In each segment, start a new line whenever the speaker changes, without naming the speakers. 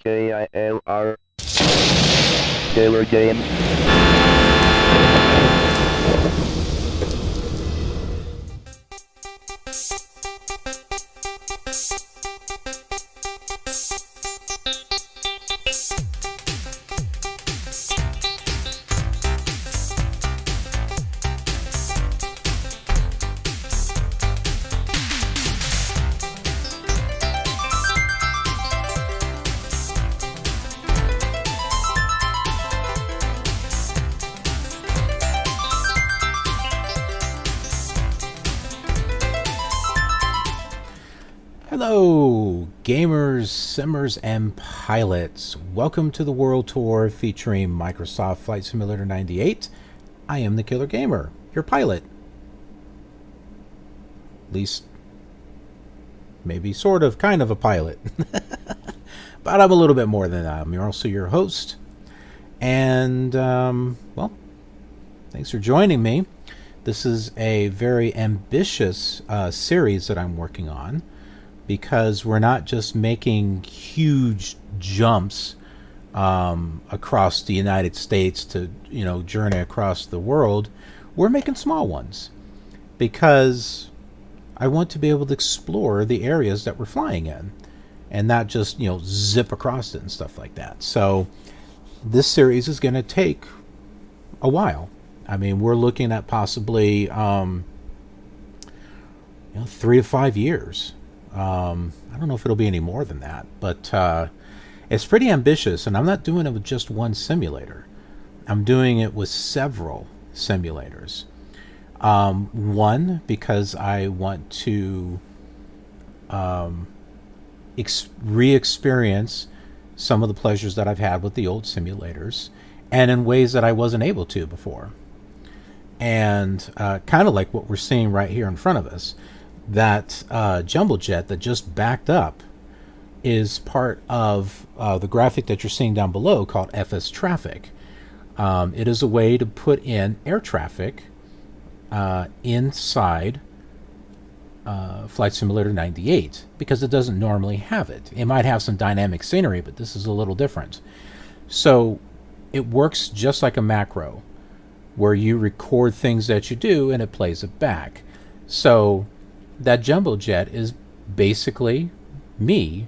KILR Killer Game.
Hello, gamers, simmers, and pilots. Welcome to the World Tour featuring Microsoft Flight Simulator 98. I am the Killer Gamer, your pilot. At least, maybe sort of, kind of a pilot. But I'm a little bit more than that. I'm also your host. And, well, thanks for joining me. This is a very ambitious series that I'm working on, because we're not just making huge jumps across the United States to, journey across the world. We're making small ones because I want to be able to explore the areas that we're flying in and not just, zip across it and stuff like that. So this series is going to take a while. I mean, we're looking at possibly 3 to 5 years. I don't know if it'll be any more than that, but it's pretty ambitious, and I'm not doing it with just one simulator. I'm doing it with several simulators. One, because I want to re-experience some of the pleasures that I've had with the old simulators, and in ways that I wasn't able to before. And kind of like what we're seeing right here in front of us. That jumbo jet that just backed up is part of the graphic that you're seeing down below called FSTraffic. It is a way to put in air traffic inside Flight Simulator 98 because it doesn't normally have it. It might have some dynamic scenery, but this is a little different. So it works just like a macro where you record things that you do and it plays it back. So that jumbo jet is basically me,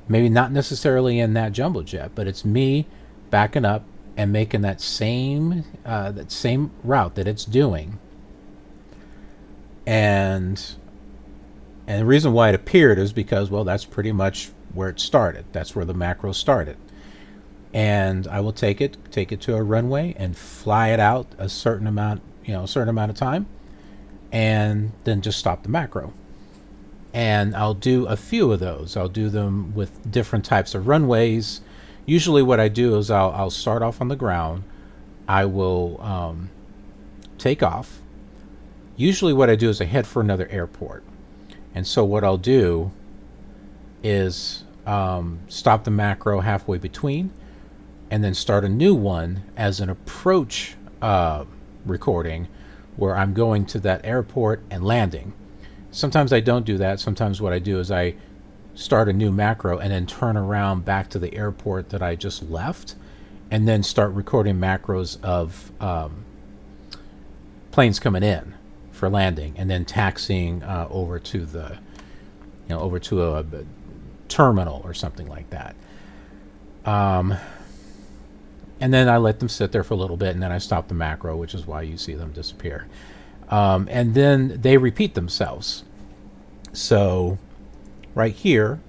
maybe not necessarily in that jumbo jet, but it's me backing up and making that same route that it's doing. And the reason why it appeared is because, well, that's pretty much where it started. That's where the macro started. And I will take it to a runway and fly it out a certain amount of time, and then just stop the macro. And I'll do a few of those. I'll do them with different types of runways. Usually what I do is I'll start off on the ground. I will take off. Usually what I do is I head for another airport. And so what I'll do is stop the macro halfway between and then start a new one as an approach recording where I'm going to that airport and landing. Sometimes I don't do that. Sometimes what I do is I start a new macro and then turn around back to the airport that I just left and then start recording macros of planes coming in for landing and then taxiing over to the over to a terminal or something like that. And then I let them sit there for a little bit, and then I stop the macro, which is why you see them disappear. And then they repeat themselves. So right here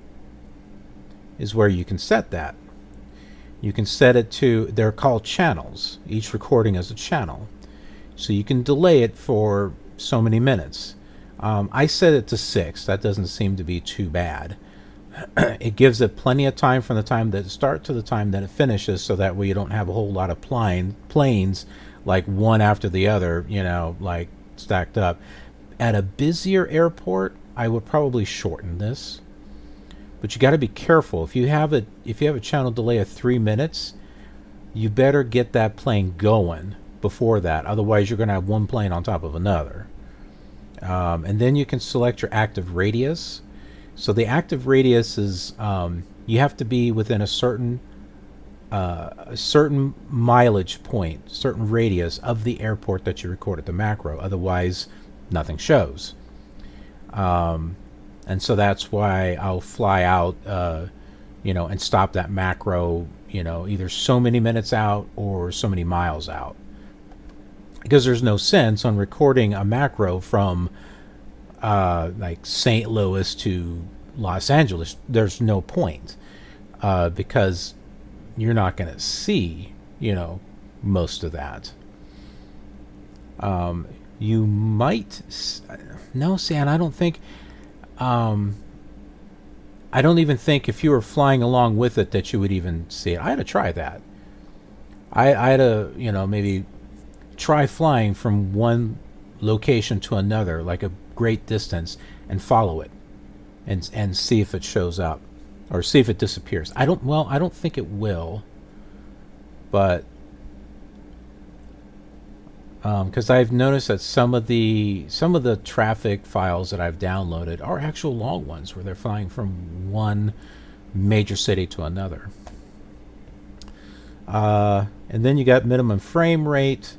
is where you can set that. You can set it to, they're called channels. Each recording is a channel. So you can delay it for so many minutes. I set it to 6. That doesn't seem to be too bad. It gives it plenty of time from the time that it starts to the time that it finishes, so that way you don't have a whole lot of planes like one after the other, like stacked up. At a busier airport, I would probably shorten this, but you got to be careful. If you have a channel delay of 3 minutes, you better get that plane going before that. Otherwise, you're going to have one plane on top of another. And then you can select your active radius. So the active radius is you have to be within a certain mileage point, certain radius of the airport that you recorded the macro. Otherwise, nothing shows. And so that's why I'll fly out, and stop that macro, either so many minutes out or so many miles out. Because there's no sense on recording a macro from like St. Louis to Los Angeles. There's no point because you're not going to see, most of that. You might no, San. I don't think. I don't even think if you were flying along with it that you would even see it. I had to try that. I had to, maybe try flying from one location to another, like a great distance, and follow it, and see if it shows up, or see if it disappears. I don't think it will, but because I've noticed that some of the traffic files that I've downloaded are actual long ones where they're flying from one major city to another. And then you got minimum frame rate.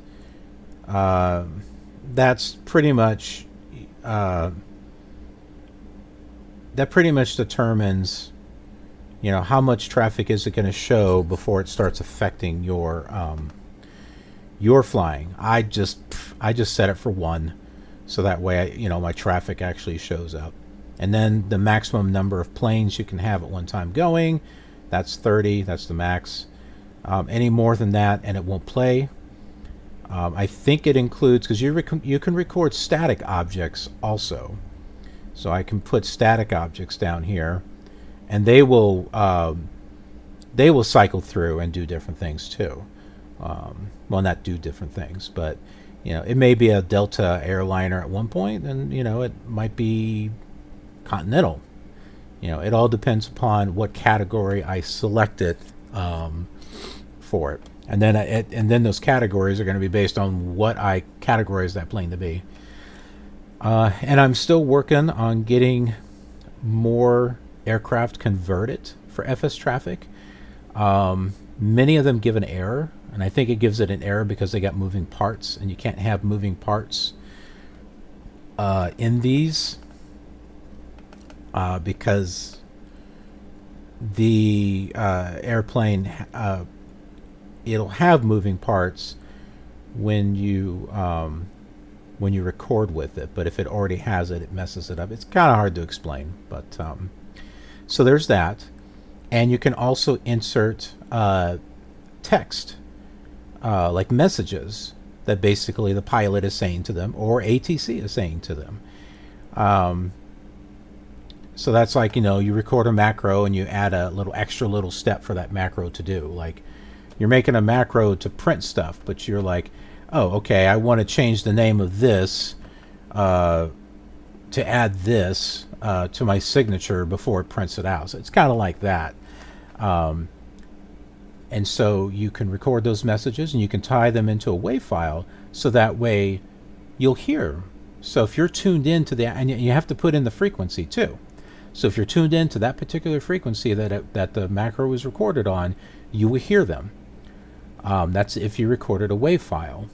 That's pretty much that pretty much determines how much traffic is it going to show before it starts affecting your flying. I just set it for 1, so that way my traffic actually shows up. And then the maximum number of planes you can have at one time going, that's 30. That's the max. Any more than that, and it won't play. I think it includes, because you can record static objects also. So I can put static objects down here, and they will cycle through and do different things too. Well, not do different things, but it may be a Delta airliner at one point, and it might be Continental. It all depends upon what category I selected for it, and then those categories are going to be based on what I categorize that plane to be. And I'm still working on getting more aircraft converted for FSTraffic. Many of them give an error, and I think it gives it an error because they got moving parts, and you can't have moving parts in these because the airplane it'll have moving parts when you record with it, but if it already has it, it messes it up. It's kind of hard to explain, but so there's that. And you can also insert text, like messages that basically the pilot is saying to them, or ATC is saying to them. So that's like, you record a macro and you add a extra little step for that macro to do. Like, you're making a macro to print stuff, but you're like, oh, okay, I want to change the name of this to add this to my signature before it prints it out. So it's kind of like that. And so you can record those messages and you can tie them into a WAV file, so that way you'll hear. So if you're tuned into and you have to put in the frequency too. So if you're tuned into that particular frequency that the macro was recorded on, you will hear them. That's if you recorded a WAV file.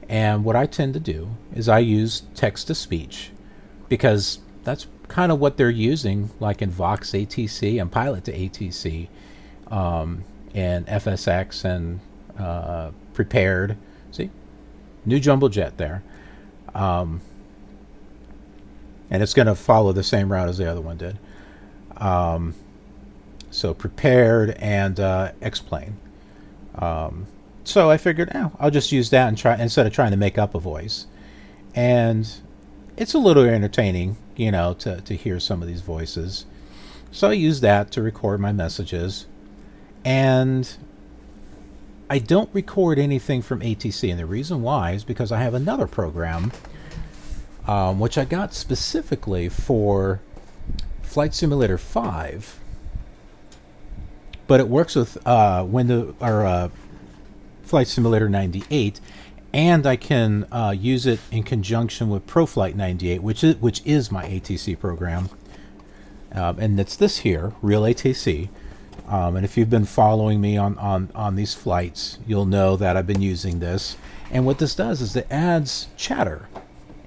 And what I tend to do is I use text-to-speech, because that's kind of what they're using, like in Vox ATC and Pilot to ATC, and FSX and Prepared. See? New jumbo jet there. And it's going to follow the same route as the other one did. So Prepared and X-Plane. So I figured, I'll just use that and try, instead of trying to make up a voice. And it's a little entertaining, to hear some of these voices. So I use that to record my messages. And I don't record anything from ATC. And the reason why is because I have another program, which I got specifically for Flight Simulator 5. But it works with Flight Simulator 98, and I can use it in conjunction with ProFlight 98, which is my ATC program. and it's this here, Real ATC. And if you've been following me on these flights, you'll know that I've been using this. And what this does is it adds chatter.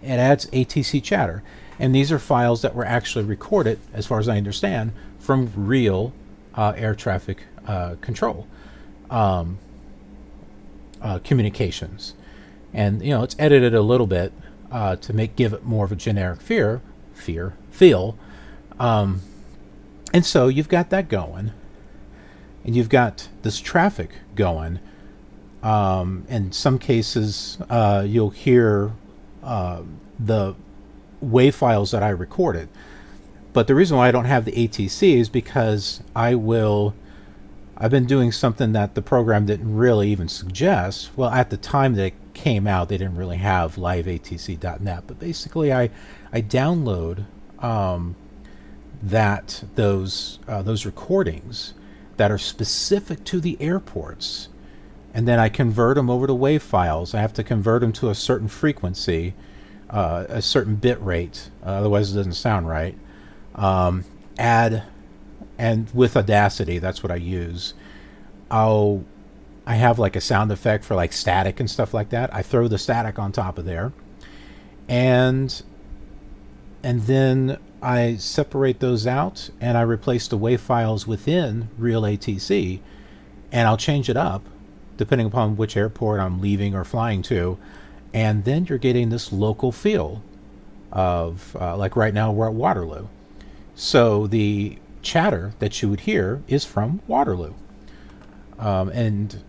It adds ATC chatter. And these are files that were actually recorded, as far as I understand, from real air traffic control communications. And it's edited a little bit to give it more of a generic feel. And so you've got that going, and you've got this traffic going. In some cases, you'll hear the WAV files that I recorded. But the reason why I don't have the ATC is because I've been doing something that the program didn't really even suggest. Well, at the time that it came out, they didn't really have liveatc.net. But basically, I download those recordings that are specific to the airports, and then I convert them over to WAV files. I have to convert them to a certain frequency, a certain bit rate, otherwise it doesn't sound right. And with Audacity, that's what I use. I have like a sound effect for like static and stuff like that. I throw the static on top of there, and then I separate those out, and I replace the WAV files within Real ATC, and I'll change it up depending upon which airport I'm leaving or flying to, and then you're getting this local feel of like right now we're at Waterloo. So the chatter that you would hear is from Waterloo. And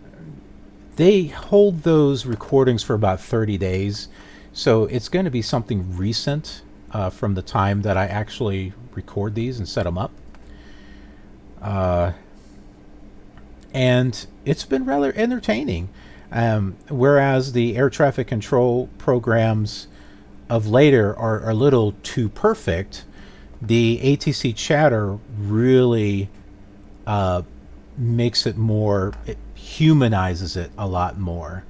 they hold those recordings for about 30 days. So it's going to be something recent from the time that I actually record these and set them up. And it's been rather entertaining. Whereas the air traffic control programs of later are a little too perfect, the ATC chatter really makes it more, it humanizes it a lot more.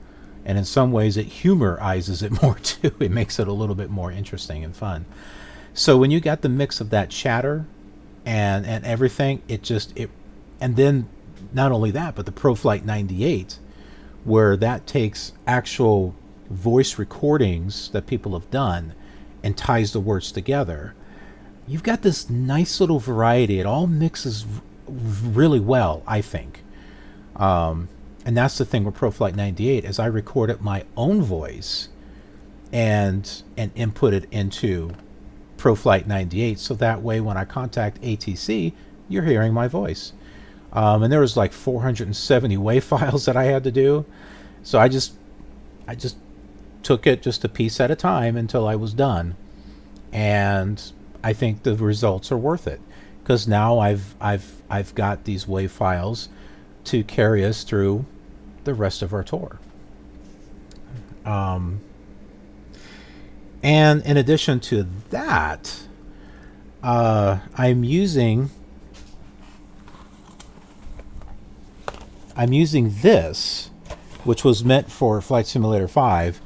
And in some ways it humorizes it more too. It makes it a little bit more interesting and fun. So when you got the mix of that chatter and everything, and then not only that, but the ProFlight 98, where that takes actual voice recordings that people have done and ties the words together. You've got this nice little variety. It all mixes really well, I think. And that's the thing with ProFlight 98, is I recorded my own voice and input it into ProFlight 98, so that way when I contact ATC, you're hearing my voice. And there was like 470 WAV files that I had to do, so I just took it just a piece at a time until I was done, and I think the results are worth it, because now I've got these WAV files to carry us through the rest of our tour. And in addition to that, I'm using this, which was meant for Flight Simulator 5,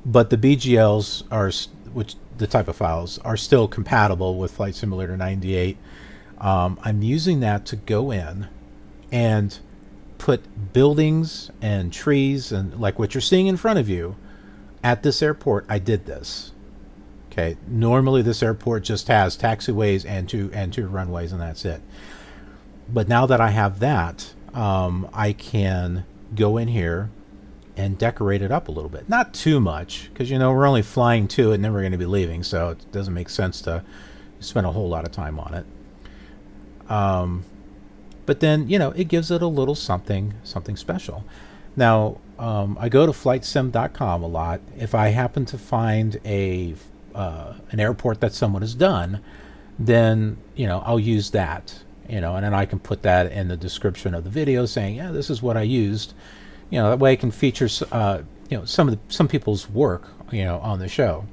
but the BGLs which the type of files are still compatible with Flight Simulator 98. I'm using that to go in and put buildings and trees and like what you're seeing in front of you at this airport. I did this. Okay, normally this airport just has taxiways and two runways, and that's it. But now that I have that, I can go in here and decorate it up a little bit. Not too much, because we're only flying to it and then we're going to be leaving, so it doesn't make sense to spend a whole lot of time on it. But then it gives it a little something special. Now I go to flightsim.com a lot. If I happen to find an airport that someone has done, then I'll use that, and then I can put that in the description of the video saying, yeah, this is what I used. That way I can feature some people's work on the show.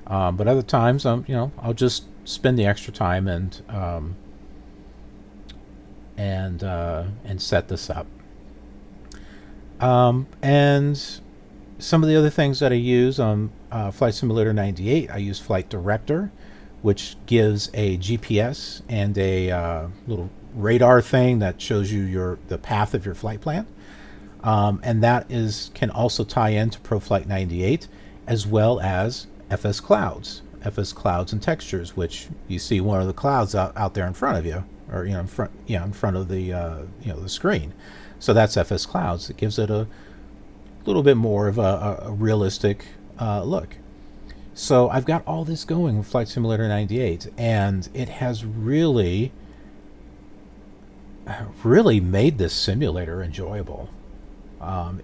But other times I'll just spend the extra time and set this up. And some of the other things that I use on Flight Simulator 98, I use Flight Director, which gives a GPS and a little radar thing that shows you the path of your flight plan. And that can also tie into ProFlight 98, as well as FS Clouds and textures, which you see one of the clouds out there in front of you, or in front of the the screen. So that's FS Clouds. It gives it a little bit more of a realistic look. So I've got all this going with Flight Simulator 98, and it has really made this simulator enjoyable. I'm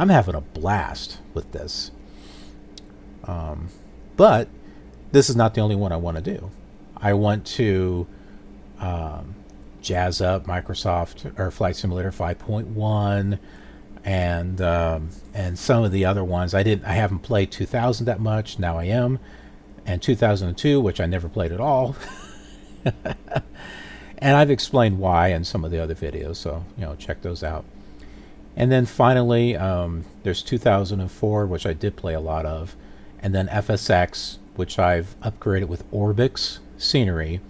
having a blast with this. But this is not the only one I want to do. I want to jazz up Microsoft or Flight Simulator 5.1 and some of the other ones. I haven't played 2000 that much. Now I am, and 2002, which I never played at all. And I've explained why in some of the other videos, so check those out. And then finally, there's 2004, which I did play a lot of, and then FSX, which I've upgraded with Orbix scenery,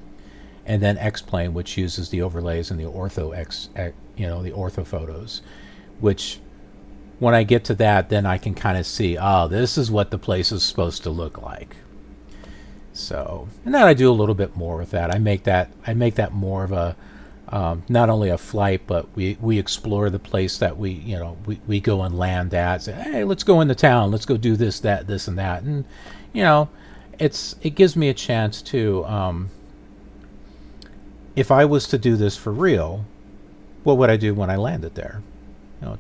and then X-Plane, which uses the overlays and the ortho the ortho photos, which when I get to that, then I can kind of see, this is what the place is supposed to look like. So, and then I do a little bit more with that. I make that more of a not only a flight, but we explore the place that we go and land at. Say, hey, let's go into town. Let's go do this, that, this, and that. And it gives me a chance to, if I was to do this for real, what would I do when I landed there?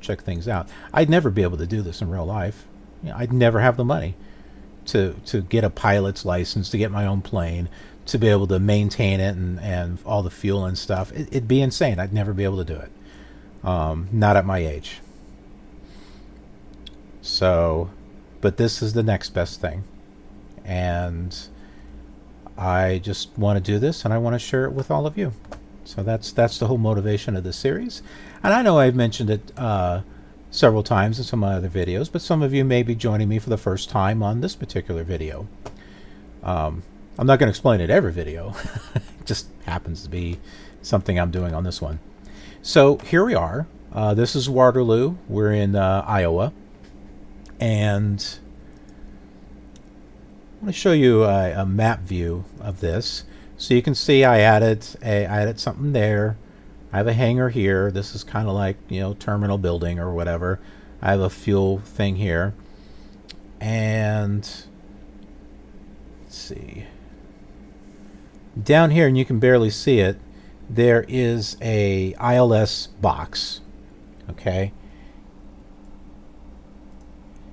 Check things out. I'd never be able to do this in real life. I'd never have the money to get a pilot's license, to get my own plane, to be able to maintain it and all the fuel and stuff. It'd be insane. I'd never be able to do it. Not at my age. So, but this is the next best thing. And I just want to do this, and I want to share it with all of you. So that's the whole motivation of this series. And I know I've mentioned it several times in some of my other videos, but some of you may be joining me for the first time on this particular video. I'm not going to explain it every video. It just happens to be something I'm doing on this one. So here we are. This is Waterloo. We're in Iowa. And I want to show you a map view of this. So you can see I added something there. I have a hangar here. This is kind of like, terminal building or whatever. I have a fuel thing here. And let's see. Down here, and you can barely see it, there is a ILS box. Okay.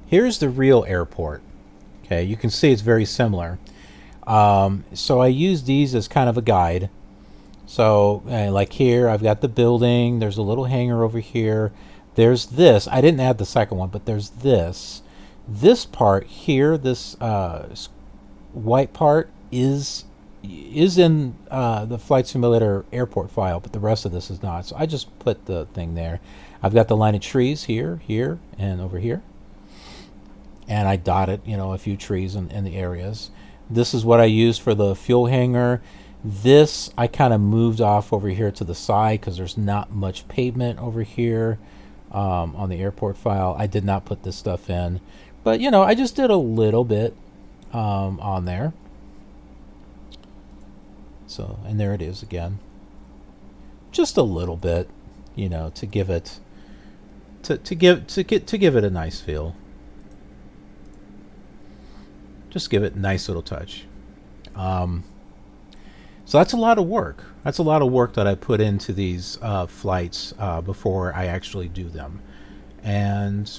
Here's the real airport. Okay, you can see it's very similar. So I use these as kind of a guide. So like here, I've got the building. There's a little hangar over here. There's this. I didn't add the second one, but there's this. This part here, this white part, is in the Flight Simulator airport file, but the rest of this is not. So I just put the thing there. I've got the line of trees here, here, and over here. And I dotted, a few trees in the areas. This is what I used for the fuel hangar. This I kind of moved off over here to the side because there's not much pavement over here on the airport file. I did not put this stuff in. But, I just did a little bit on there. So, and there it is again. Just a little bit, to give it to give it a nice feel. Just give it a nice little touch. So that's a lot of work. That's a lot of work that I put into these flights before I actually do them. And,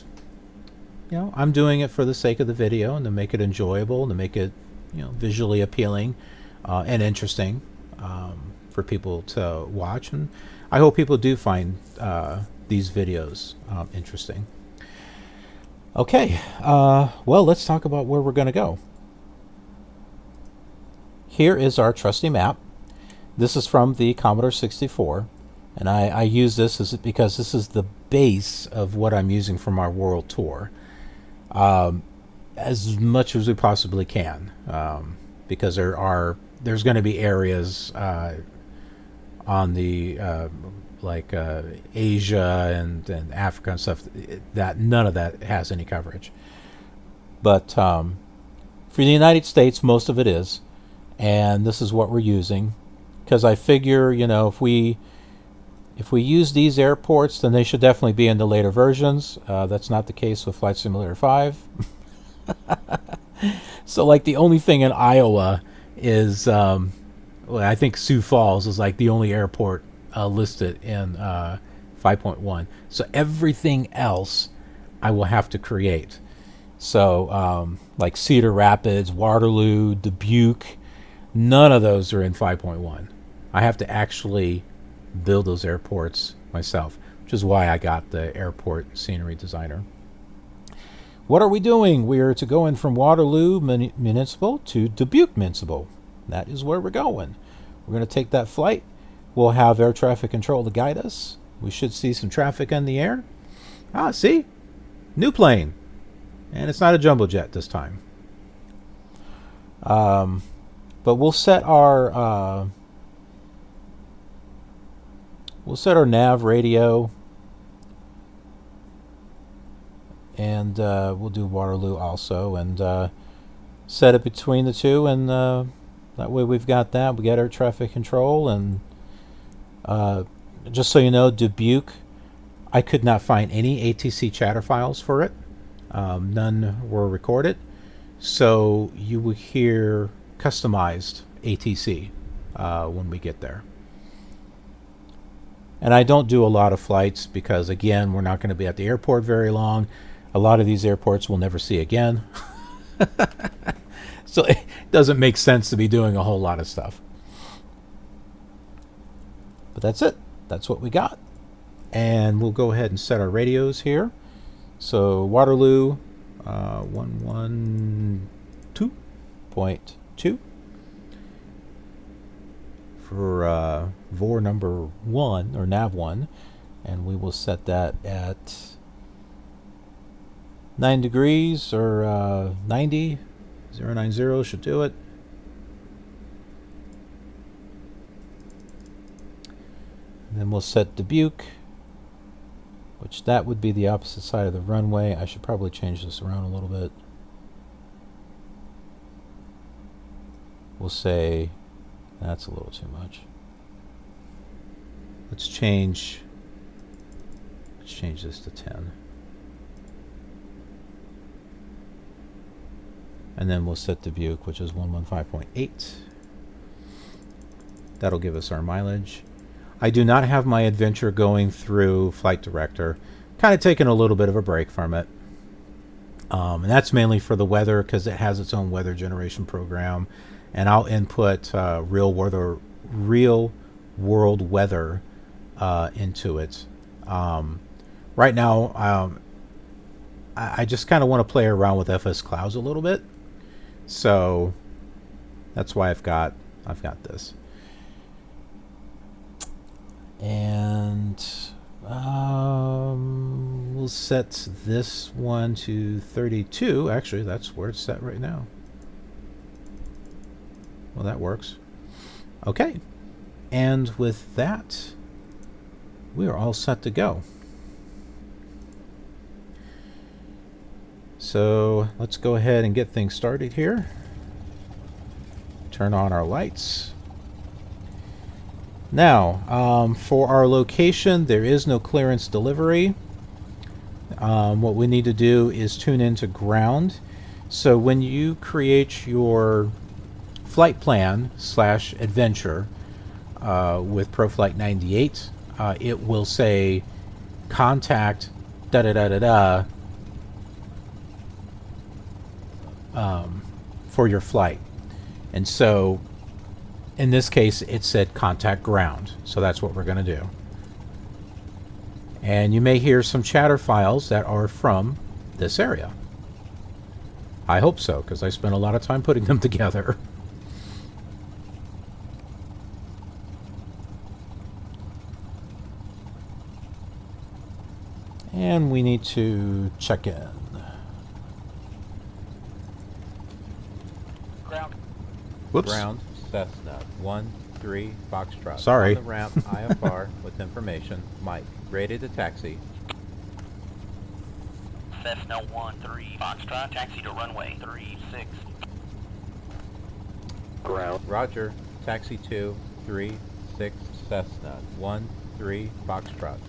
I'm doing it for the sake of the video and to make it enjoyable and to make it, visually appealing and interesting for people to watch. And I hope people do find these videos interesting. Okay, well, let's talk about where we're going to go. Here is our trusty map. This is from the Commodore 64, and I use this because this is the base of what I'm using from our world tour, as much as we possibly can. because there's going to be areas on the Asia and Africa and stuff that none of that has any coverage. But for the United States, most of it is, and this is what we're using, because I figure, if we use these airports, then they should definitely be in the later versions. That's not the case with Flight Simulator 5. So, like, the only thing in Iowa is, I think Sioux Falls is like the only airport listed in 5.1. So everything else I will have to create. So, like Cedar Rapids, Waterloo, Dubuque, none of those are in 5.1. I have to actually build those airports myself, which is why I got the airport scenery designer. What are we doing? We are to go in from Waterloo Municipal to Dubuque Municipal. That is where we're going. We're going to take that flight. We'll have air traffic control to guide us. We should see some traffic in the air. See? New plane. And it's not a jumbo jet this time. But we'll set our nav radio, and we'll do Waterloo also, and set it between the two, and that way we've got that. We got air traffic control, and just so you know, Dubuque, I could not find any ATC chatter files for it. None were recorded, so you will hear customized ATC when we get there. And I don't do a lot of flights because, again, we're not going to be at the airport very long. A lot of these airports we'll never see again. So it doesn't make sense to be doing a whole lot of stuff. But that's it. That's what we got. And we'll go ahead and set our radios here. So Waterloo 112.2 for VOR number 1, or nav 1, and we will set that at 9 degrees, or 90. 090 should do it. And then we'll set Dubuque, which that would be the opposite side of the runway. I should probably change this around a little bit. We'll say that's a little too much. Let's change this to 10. And then we'll set Dubuque, which is 115.8. That'll give us our mileage. I do not have my adventure going through Flight Director. Kind of taking a little bit of a break from it. And that's mainly for the weather, because it has its own weather generation program. And I'll input real world weather into it. Right now, I just kind of want to play around with FS Clouds a little bit. So that's why I've got this. And we'll set this one to 32. Actually, that's where it's set right now. Well, that works. Okay. And with that, we are all set to go. So let's go ahead and get things started here. Turn on our lights. Now, for our location, there is no clearance delivery. What we need to do is tune into ground. So when you create your flight plan / adventure with ProFlight 98, it will say contact da da da da da for your flight. And so in this case it said contact ground, so that's what we're going to do. And you may hear some chatter files that are from this area. I hope so, because I spent a lot of time putting them together. And we need to check in.
Ground.
Whoops.
Ground, Cessna 1-3 Foxtrot.
Sorry.
On the ramp, IFR with information. Mike, ready to taxi.
Cessna 1-3 Foxtrot, taxi to runway 36.
Ground.
Roger, taxi 2-3-6 Cessna 1-3 Foxtrot.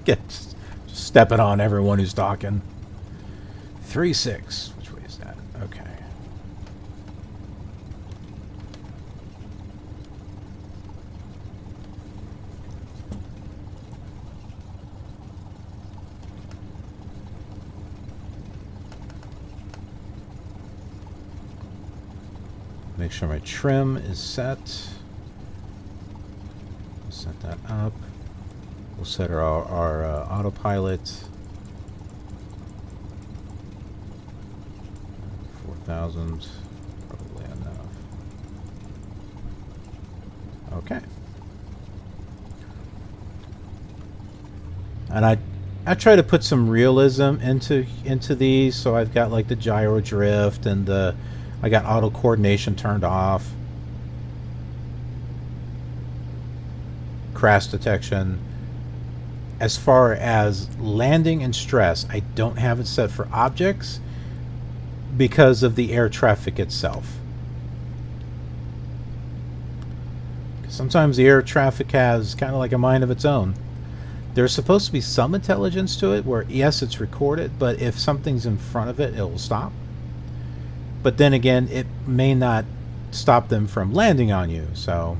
Just stepping on everyone who's talking. 3-6. Which way is that? Okay. Make sure my trim is set. Set that up. We'll set our autopilot. 4,000. Probably enough. Okay. And I try to put some realism into these, so I've got like the gyro drift and I got auto coordination turned off. Crash detection. As far as landing and stress, I don't have it set for objects because of the air traffic itself. Sometimes the air traffic has kind of like a mind of its own. There's supposed to be some intelligence to it where, yes, it's recorded, but if something's in front of it, it will stop. But then again, it may not stop them from landing on you, so...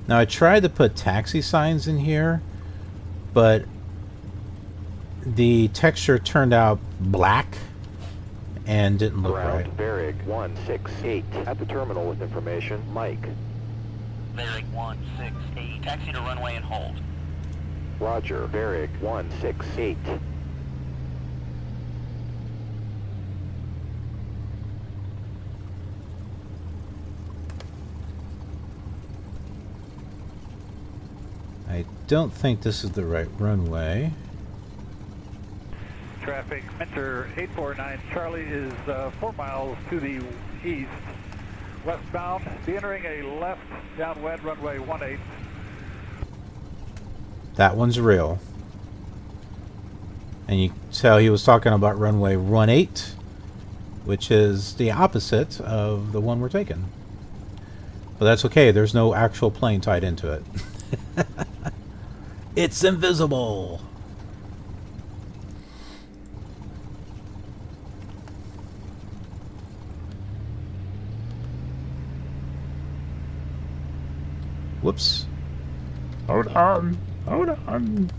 Now I tried to put taxi signs in here, but the texture turned out black and didn't look right.
Varig 168 at the terminal with information. Mike.
Varig 168, taxi to runway and hold.
Roger. Varig 168.
I don't think this is the right runway.
Traffic, enter 849 Charlie is 4 miles to the east, westbound, be entering a left downwind runway 18.
That one's real. And you can tell he was talking about runway 18, which is the opposite of the one we're taking. But that's okay, there's no actual plane tied into it. It's invisible. Whoops. Hold on. Hold on.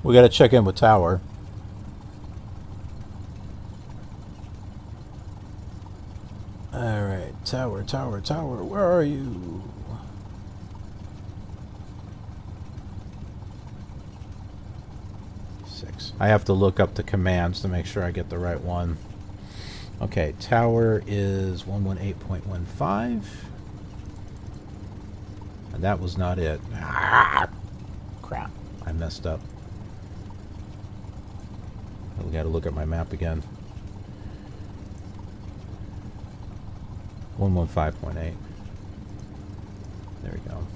We got to check in with Tower. All right, Tower, Tower, Tower, where are you? I have to look up the commands to make sure I get the right one. Okay, Tower is 118.15. And that was not it. Ah, crap, I messed up. We got to look at my map again. 115.8. There we go.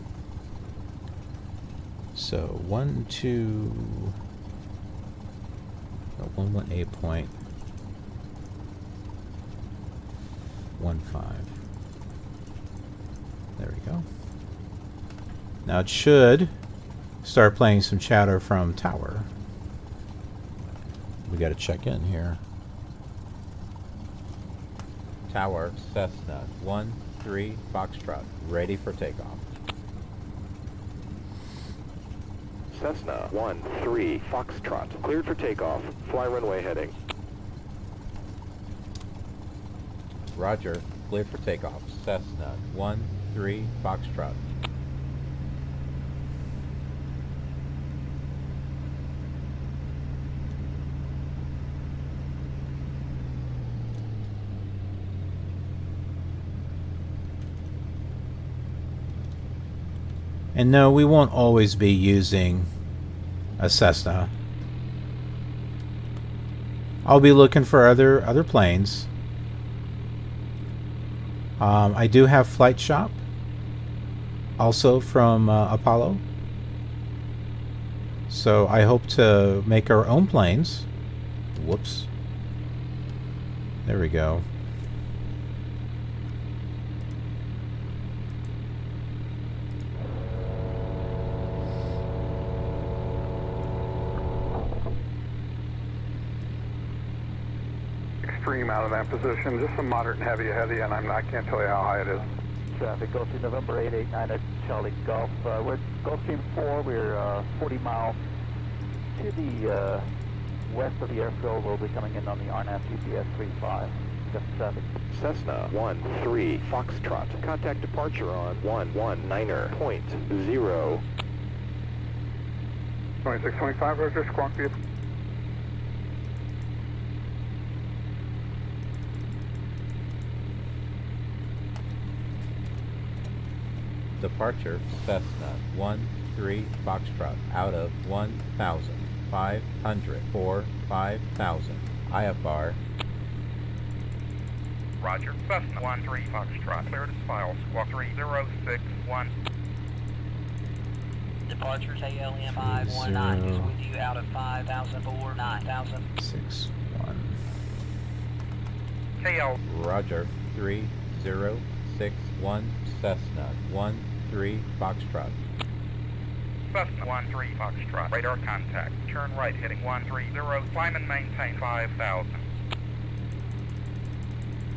So 118.15. There we go. Now it should start playing some chatter from Tower. We got to check in here.
Tower, Cessna 1-3 Foxtrot, ready for takeoff.
Cessna 1-3 Foxtrot. Cleared for takeoff. Fly runway heading.
Roger, cleared for takeoff. Cessna 1-3 Foxtrot.
And no, we won't always be using a Cessna. I'll be looking for other planes. I do have Flight Shop, also from Apollo. So I hope to make our own planes. Whoops. There we go.
Extreme out of that position, just a moderate and heavy, and I can't tell you how high it is.
Traffic, go through November 889 at Charlie Golf. We're at Gulfstream 4, we're 40 miles to the west of the airfield. We'll be coming in on the RNAV GPS 35. Just traffic.
Cessna 13 Foxtrot. Contact departure on 119.0.
2625, Roger, Squawk View.
Departure Cessna 13 Foxtrot out of 1,500 for 5,000. IFR.
Roger. Cessna 13 Foxtrot. Cleared as file. Squawk 3061.
Departure KLM 519 is with you out of 5,000 for 9,000.
6-1.
KL.
Roger. 3061 Cessna 13 Foxtrot.
Cessna 13 Foxtrot. Radar contact. Turn right heading 130. Climb and maintain 5,000.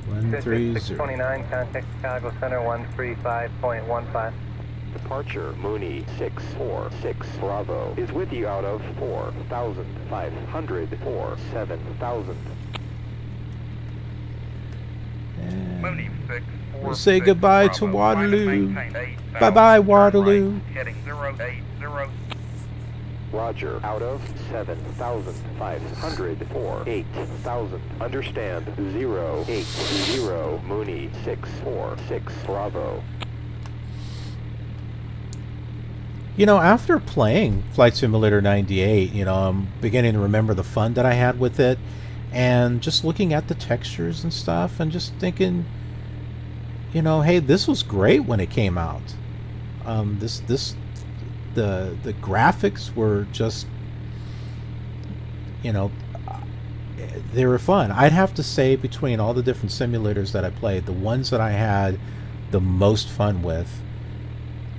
130.
629, contact Chicago Center 135.15.
Departure Mooney 646 Bravo is with you out of 4,500 for 7,000.
Mooney 6.
We'll say goodbye to
Bravo.
Waterloo.
Climb and maintain 8,000.
Bye-bye,
Turn
Waterloo.
right, heading 080.
Roger, out of 7,500 for 8,000. Understand 080 Mooney 646 Bravo.
You know, after playing Flight Simulator 98, you know, I'm beginning to remember the fun that I had with it, and just looking at the textures and stuff, and just thinking, you know, hey, this was great when it came out. The graphics were just, you know, they were fun. I'd have to say, between all the different simulators that I played, the ones that I had the most fun with,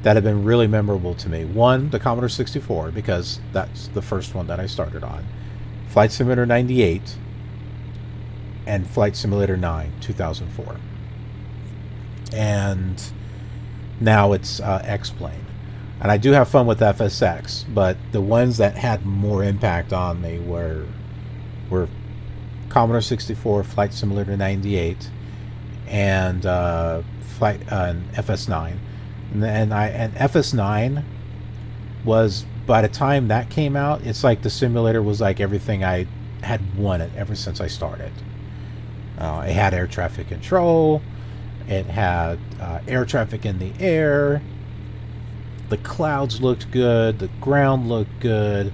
that have been really memorable to me. One, the Commodore 64, because that's the first one that I started on. Flight Simulator 98 and Flight Simulator 9, 2004. And now it's X-Plane. And I do have fun with FSX, but the ones that had more impact on me were Commodore 64, Flight Simulator 98, and FS9. And FS9 was, by the time that came out, it's like the simulator was like everything I had wanted ever since I started. It had air traffic control. It had air traffic in the air. The clouds looked good. The ground looked good.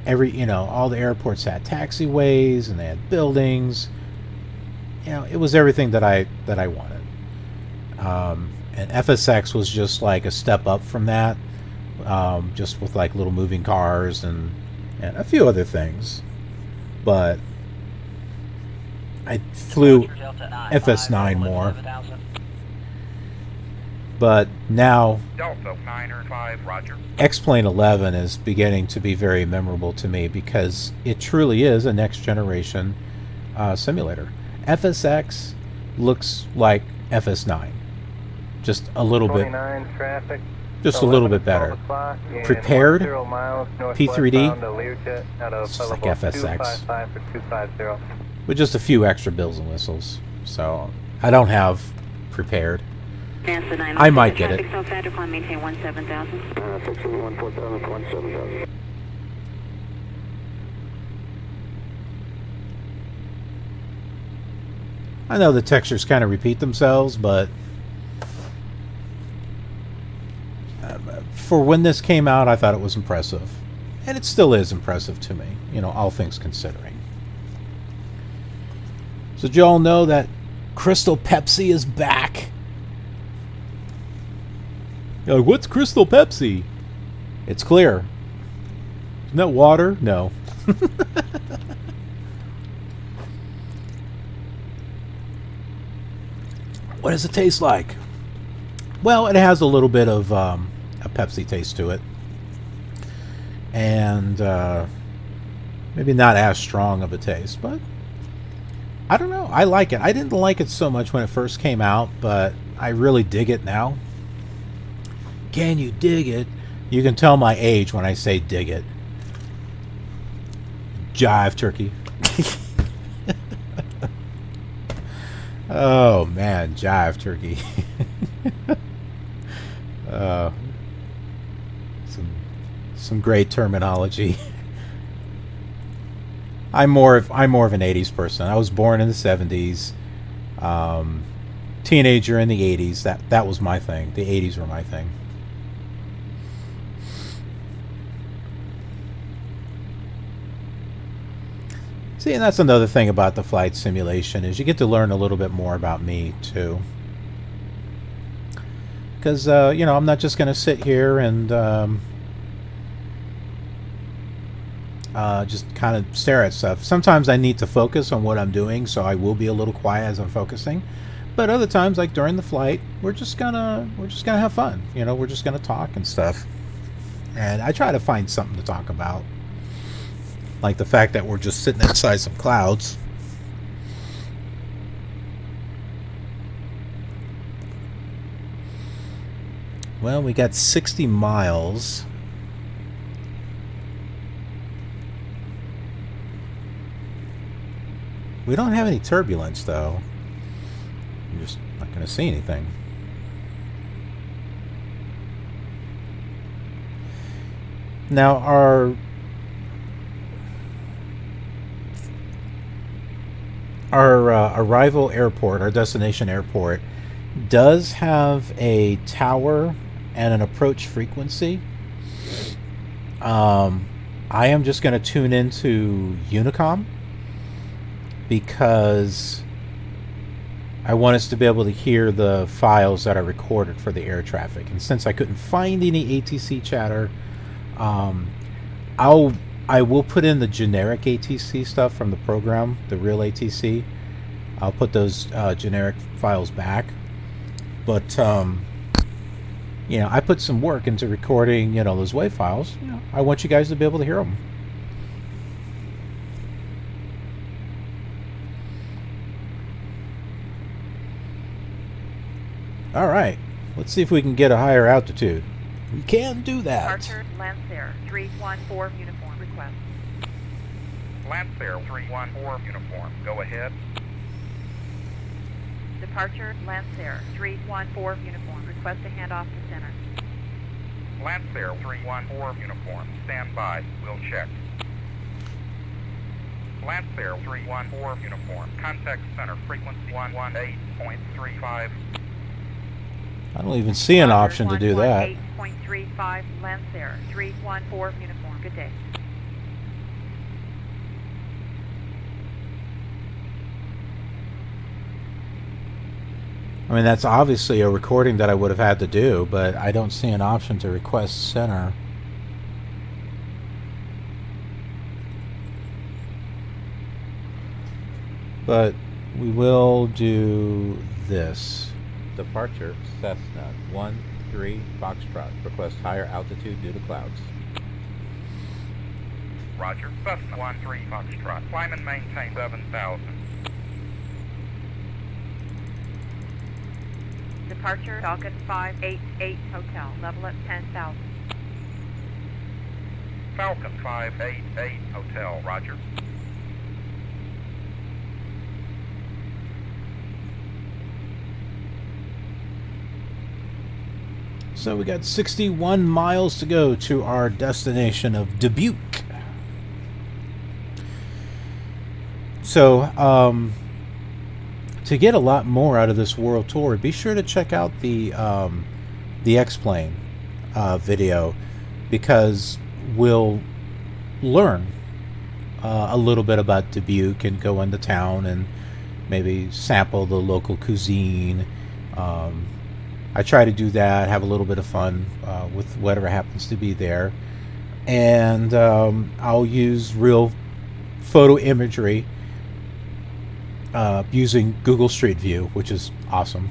All the airports had taxiways and they had buildings. You know, it was everything that I wanted. And FSX was just like a step up from that, just with like little moving cars and a few other things. But I flew FS9 more. But now
Delta 905, Roger.
X-Plane 11 is beginning to be very memorable to me because it truly is a next generation simulator. FSX looks like FS9, just a little bit, just a little bit better. Prepared P3D, it's just like FSX, with just a few extra bells and whistles. So I don't have prepared. I might get it. I know the textures kind of repeat themselves, but for when this came out, I thought it was impressive. And it still is impressive to me, you know, all things considering. So did you all know that Crystal Pepsi is back? You're like, what's Crystal Pepsi? It's clear. Isn't that water? No. What does it taste like? Well, it has a little bit of a Pepsi taste to it. And maybe not as strong of a taste, but I don't know. I like it. I didn't like it so much when it first came out, but I really dig it now. Can you dig it? You can tell my age when I say dig it. Jive turkey. Oh man, jive turkey. Some great terminology. I'm more of an 80s person. I was born in the 70s. Teenager in the 80s. That was my thing. The 80s were my thing. See, and that's another thing about the flight simulation is you get to learn a little bit more about me too. Because you know, I'm not just going to sit here and just kind of stare at stuff. Sometimes I need to focus on what I'm doing, so I will be a little quiet as I'm focusing. But other times, like during the flight, we're just gonna have fun. You know, we're just gonna talk and stuff. And I try to find something to talk about, like the fact that we're just sitting inside some clouds. Well, we got 60 miles. We don't have any turbulence, though. I'm just not going to see anything. Now, our arrival airport, our destination airport, does have a tower and an approach frequency. I am just going to tune into Unicom because I want us to be able to hear the files that are recorded for the air traffic. And since I couldn't find any ATC chatter, I will put in the generic ATC stuff from the program, the real ATC. I'll put those generic files back. But you know, I put some work into recording, you know, those WAV files. You know, I want you guys to be able to hear them. All right, let's see if we can get a higher altitude. We can do that.
Departure, Lancer 314 uniform request.
Lancer 314 uniform, go ahead.
Departure, Lancer 314 uniform, request a handoff to center.
Lancer 314 uniform, stand by, we'll check. Lancer 314 uniform, contact center, frequency 118.35.
I don't even see an option to do that.
118.35, Lancer 314 uniform, good day.
I mean, that's obviously a recording that I would have had to do, but I don't see an option to request center. But we will do this.
Departure, Cessna 13 Foxtrot. Request higher altitude due to clouds.
Roger, Cessna 13 Foxtrot, climb and maintain 7,000.
Departure, Falcon 588 Hotel, level at 10,000.
Falcon 588 Hotel, roger.
So we got 61 miles to go to our destination of Dubuque. So, to get a lot more out of this world tour, be sure to check out the X-Plane. video, because we'll learn a little bit about Dubuque and go into town and maybe sample the local cuisine. I try to do that, have a little bit of fun with whatever happens to be there. And I'll use real photo imagery using Google Street View, which is awesome.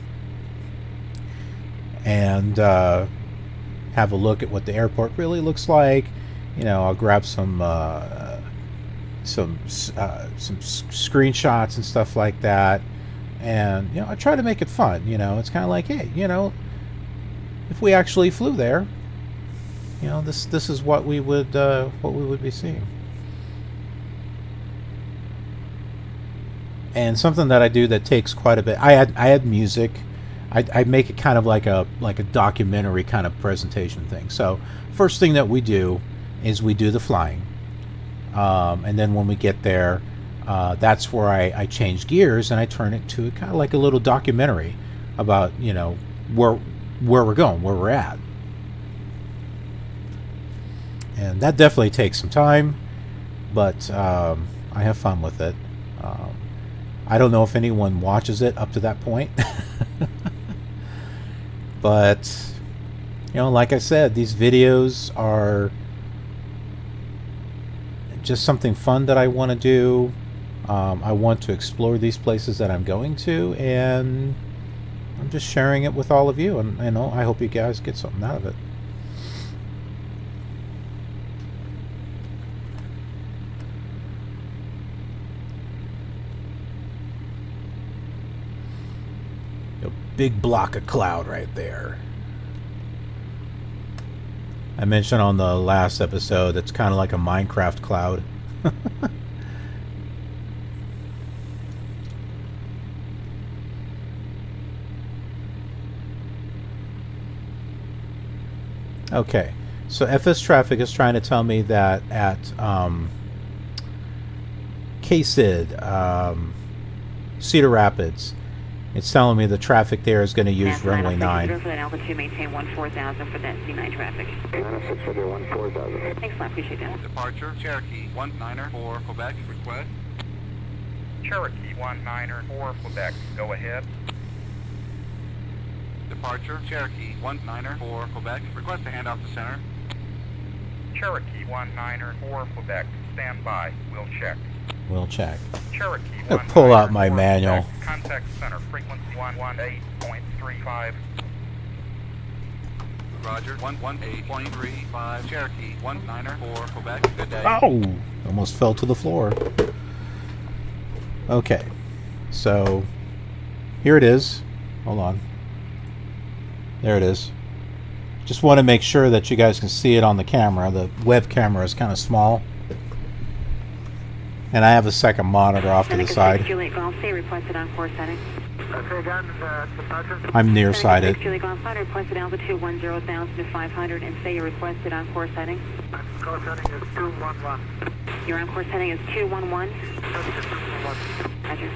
And have a look at what the airport really looks like. You know, I'll grab some screenshots and stuff like that, and you know, I try to make it fun. You know, it's kind of like, hey, you know, if we actually flew there, you know, this is what we would be seeing. And something that I do that takes quite a bit. I add music. I make it kind of like a documentary kind of presentation thing. So first thing that we do is we do the flying. And then when we get there, that's where I change gears and I turn it to kind of like a little documentary about, you know, where we're going, where we're at. And that definitely takes some time, but I have fun with it. I don't know if anyone watches it up to that point. But, you know, like I said, these videos are just something fun that I want to do. I want to explore these places that I'm going to, and I'm just sharing it with all of you, and you know, I hope you guys get something out of it. A big block of cloud right there. I mentioned on the last episode, it's kind of like a Minecraft cloud. Okay, so FSTraffic is trying to tell me that at KSID, Cedar Rapids, it's telling me the traffic there is going to use runway 9.
For that altitude, maintain 14,000 for that C9 traffic.
906 for the 14,000.
Thanks a lot, appreciate that.
Departure, Cherokee 194, Quebec, request. Cherokee 194, Quebec, go ahead. Departure, Cherokee 194, Quebec, request to hand off to center. Cherokee 194, Quebec, stand by, we'll check.
We'll check.
Cherokee
I'll pull out my
194,
manual.
Quebec, contact center, frequency 118.35. Roger, 118.35, Cherokee 194, Quebec, good day.
Oh! Almost fell to the floor. Okay. So, here it is. Hold on. There it is. Just want to make sure that you guys can see it on the camera. The web camera is kind of small. And I have a second monitor off to the side.
Juliet Golf, say requested on course setting.
I'm nearsighted.
Juliet Golf, flight requested altitude 10,500 and say you're requested on course setting.
Course heading is 211.
Your on course heading is 211. Roger.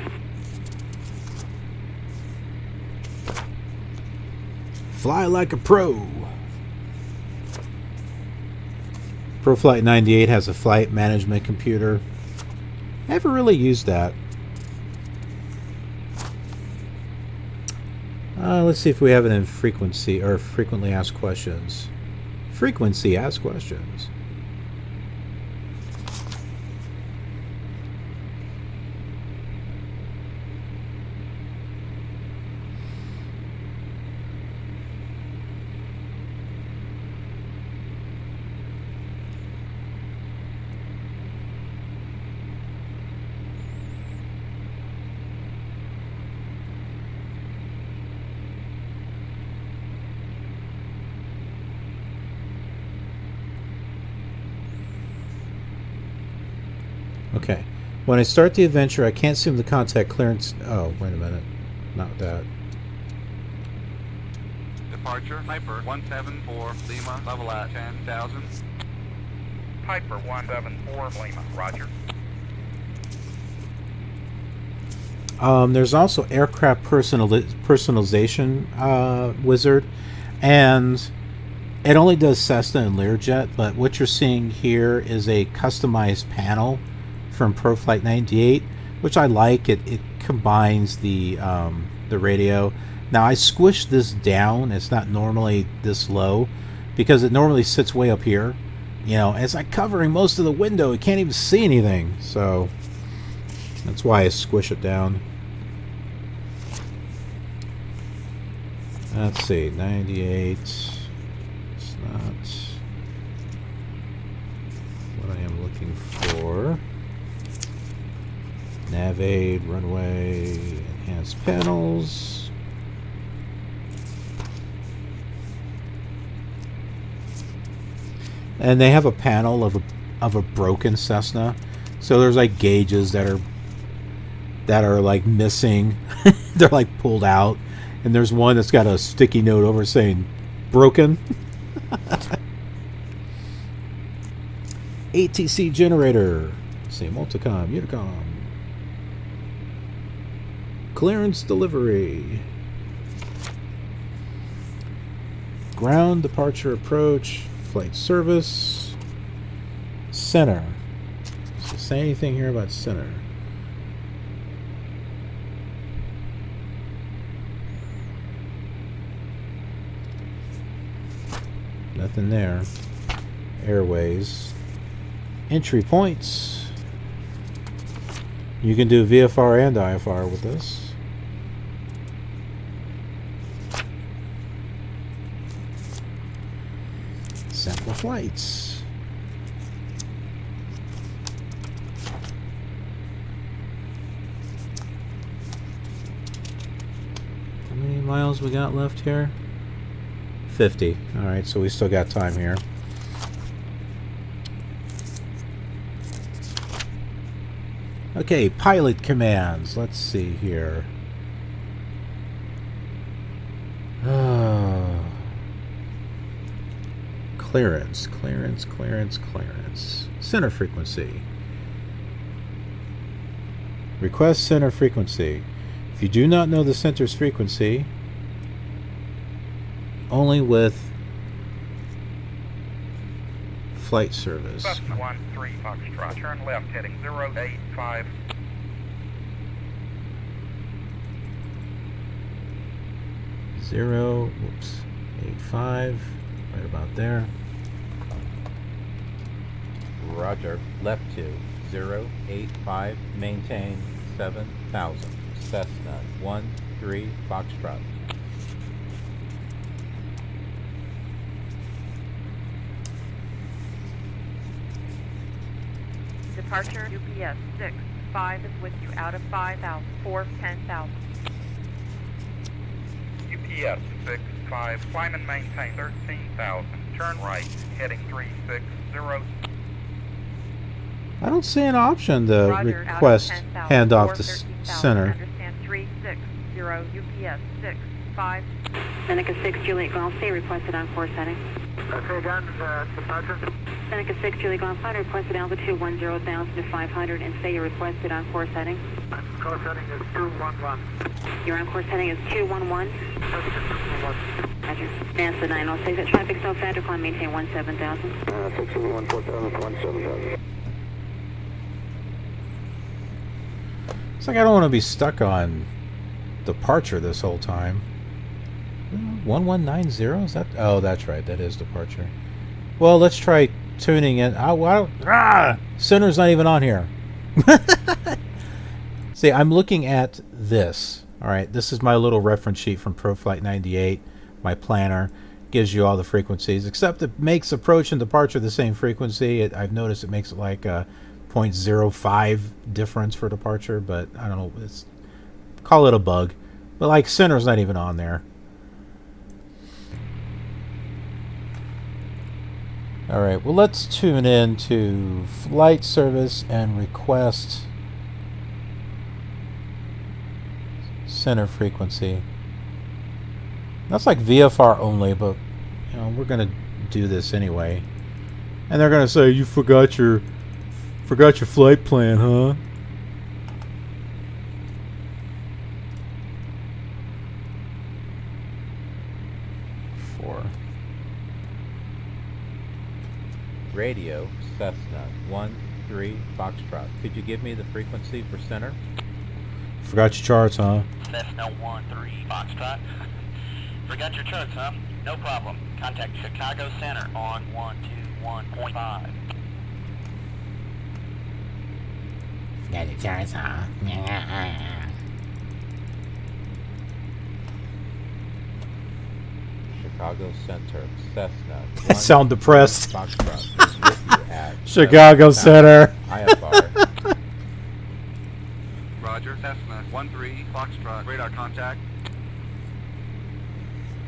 Fly like a pro. ProFlight 98 has a flight management computer. Never really used that. Let's see if we have it in frequency or frequently asked questions. Frequency asked questions. Okay. When I start the adventure, I can't assume the contact clearance. Oh, wait a minute. Not that.
Departure, Piper 174, Lima, level at 10,000. Piper 174, Lima, roger.
There's also aircraft personalization wizard, and It only does Cessna and Learjet, but what you're seeing here is a customized panel from ProFlight 98, which I like. It combines the radio. Now I squished this down. It's not normally this low because it normally sits way up here. You know, it's like covering most of the window. You can't even see anything. So that's why I squish it down. Let's see, 98. It's not what I am looking for. Nav aid, runway, enhanced panels. And they have a panel of a broken Cessna. So there's like gauges that are like missing. They're like pulled out. And there's one that's got a sticky note over saying broken. ATC generator. Let's see, multicom, unicom. Clearance delivery. Ground departure approach. Flight service. Center. Does it say anything here about center? Nothing there. Airways. Entry points. You can do VFR and IFR with this. Sample flights. How many miles we got left here? 50. Alright, so we still got time here. Okay, pilot commands. Let's see here. Clearance, clearance, clearance, clearance. Center frequency. Request center frequency. If you do not know the center's frequency, only with flight service.
Cessna 13 Foxtrot, turn left heading 085.
Zero, whoops, 85, right about there.
Roger. Left to 085. Maintain 7,000. Cessna 13 Foxtrot.
Departure UPS 6. 5 is with you out of 5,000. 4, 10,000.
UPS 65, climb and maintain 13,000. Turn right, heading 360.
I don't see an option to
Roger,
request handoff to center.
Understand 360 UPS 6 5.
Seneca 6 Juliet Golf, say requested on course heading.
Okay, guns, departure.
Seneca 6 Juliet Golf, flight requested altitude 10,000 to 500 and say you're requested on course heading.
Course heading is 211.
Your on course heading is 211. Roger. NASA 906 at traffic so fast to climb maintain 17,000.
67147,
It's like I don't want to be stuck on departure this whole time. 1190, is that? Oh, that's right. That is departure. Well, let's try tuning in. Center's not even on here. See, I'm looking at this. All right, this is my little reference sheet from ProFlight 98. My planner gives you all the frequencies, except it makes approach and departure the same frequency. I've noticed it makes it like a 0.05 difference for departure, but I don't know. Call it a bug. But like center's not even on there. All right, well, let's tune in to flight service and request center frequency. That's like VFR only, but you know, we're gonna do this anyway. And they're gonna say you forgot your flight plan, huh?
Radio, Cessna 13 Foxtrot. Could you give me the frequency for center?
Forgot your charts, huh?
Cessna 13 Foxtrot. Forgot your charts, huh? No problem. Contact Chicago Center on 121.5.
Forgot your charts, huh?
Chicago Center, Cessna.
I sound depressed.
Foxtrot is with you at
Chicago Center.
IFR.
Roger, Cessna 13 Foxtrot. Radar contact.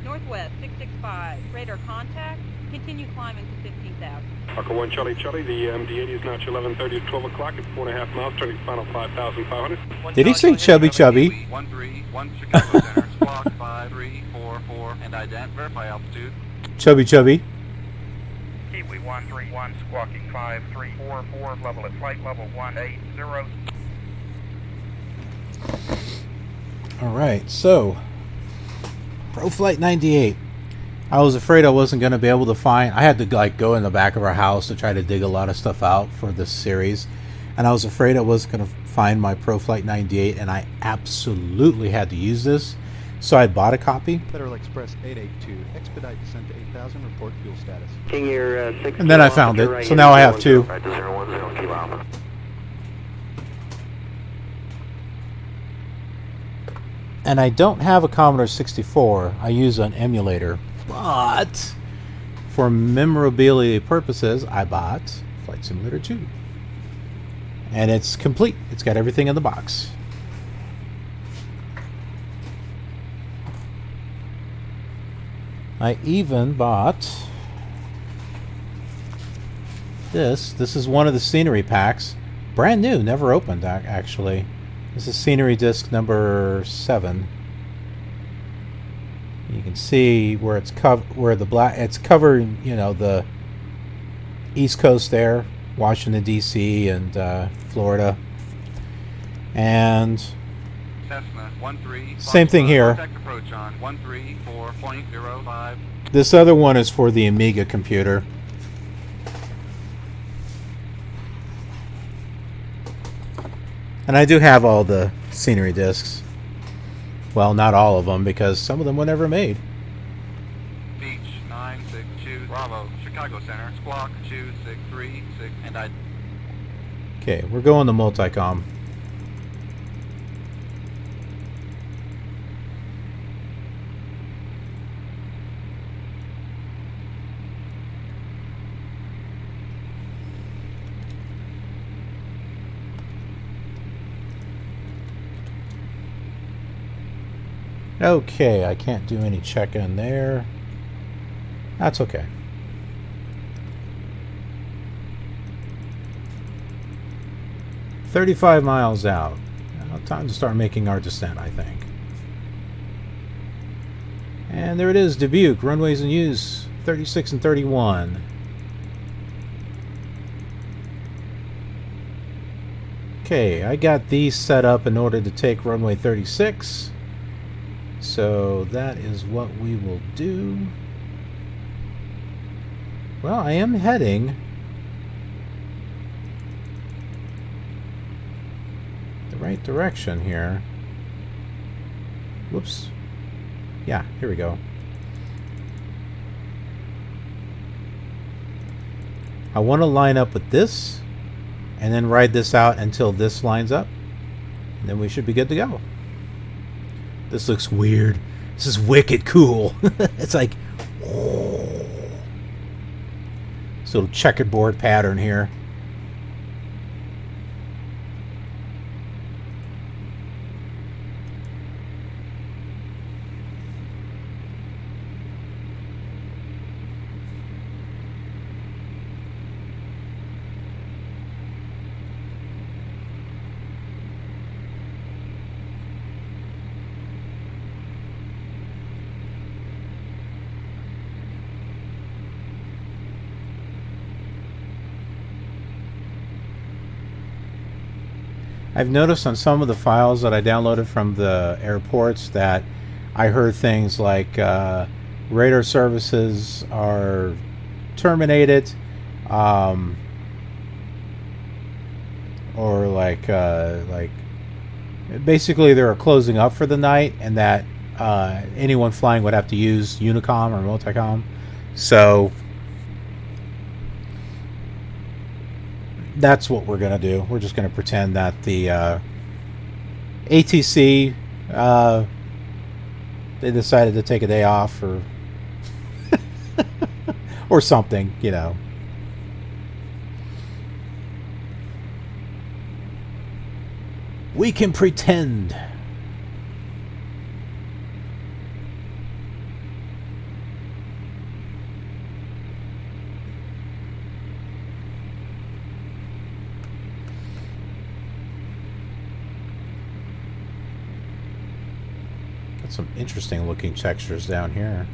Northwest 665. Radar contact. Continue climbing to 15,000.
Echo 1 Charlie Charlie, the MD-80 is now 11:30 at 12 o'clock at 4.5 miles, turning final 5,500.
Did he say chubby chubby?
131 Chicago Center, squawk 5344, and ident, verify altitude.
Chubby chubby.
Kiwi 131, squawking 5344, level at flight level 180.
Alright, so ProFlight 98. I was afraid I wasn't going to be able to find... I had to like go in the back of our house to try to dig a lot of stuff out for this series. And I was afraid I wasn't going to find my ProFlight 98, and I absolutely had to use this. So I bought a copy.
Federal Express 882, expedite descent to 8,000, report fuel status.
King Air 6
And then I found it, so now I have two.
Right to 010 kilo.
And I don't have a Commodore 64. I use an emulator. But for memorabilia purposes, I bought Flight Simulator 2. And it's complete. It's got everything in the box. I even bought this. This is one of the scenery packs. Brand new, never opened actually. This is scenery disc number 7. You can see where it's it's covering, you know, the East Coast there, Washington D.C. and Florida, and
Cessna 13,
same thing here.
Contact approach on 134.05.
This other one is for the Amiga computer. And I do have all the scenery discs. Well, not all of them, because some of them were never made.
Beach 962, Bravo, Chicago Center, squawk 2636, and I...
Okay, we're going to multicom. Okay, I can't do any check-in there. That's okay. "35 miles out." Now, time to start making our descent, I think. And there it is, Dubuque, runways in use, 36 and 31. Okay, I got these set up in order to take runway 36. So that is what we will do. Well, I am heading the right direction here. Whoops. Yeah, here we go. I want to line up with this and then ride this out until this lines up. And then we should be good to go. This looks weird. This is wicked cool. It's like, oh. This little checkerboard pattern here. I've noticed on some of the files that I downloaded from the airports that I heard things like radar services are terminated, or like basically they're closing up for the night, and that anyone flying would have to use Unicom or Multicom. So that's what we're gonna do. We're just gonna pretend that the ATC they decided to take a day off, or or something, you know. We can pretend. Got some interesting looking textures down here.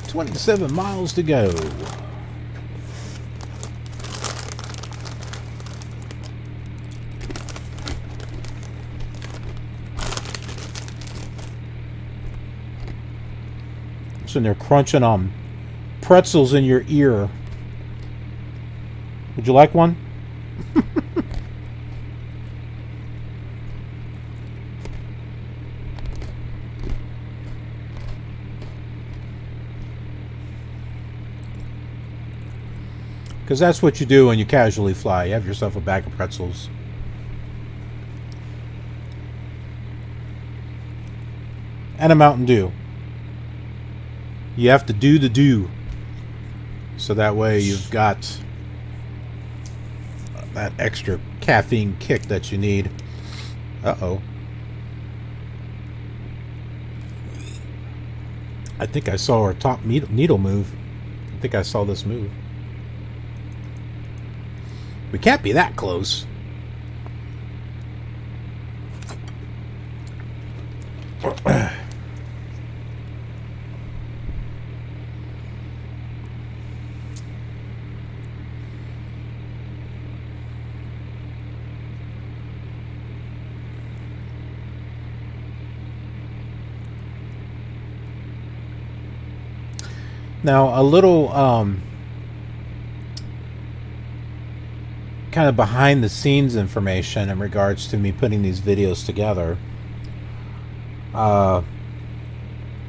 "27 miles to go." Sitting there crunching on pretzels in your ear. Would you like one? Because that's what you do when you casually fly. You have yourself a bag of pretzels. And a Mountain Dew. You have to do the do. So that way you've got that extra caffeine kick that you need. Uh-oh. I think I saw our top needle move. I think I saw this move. We can't be that close. Now, a little kind of behind the scenes information in regards to me putting these videos together. And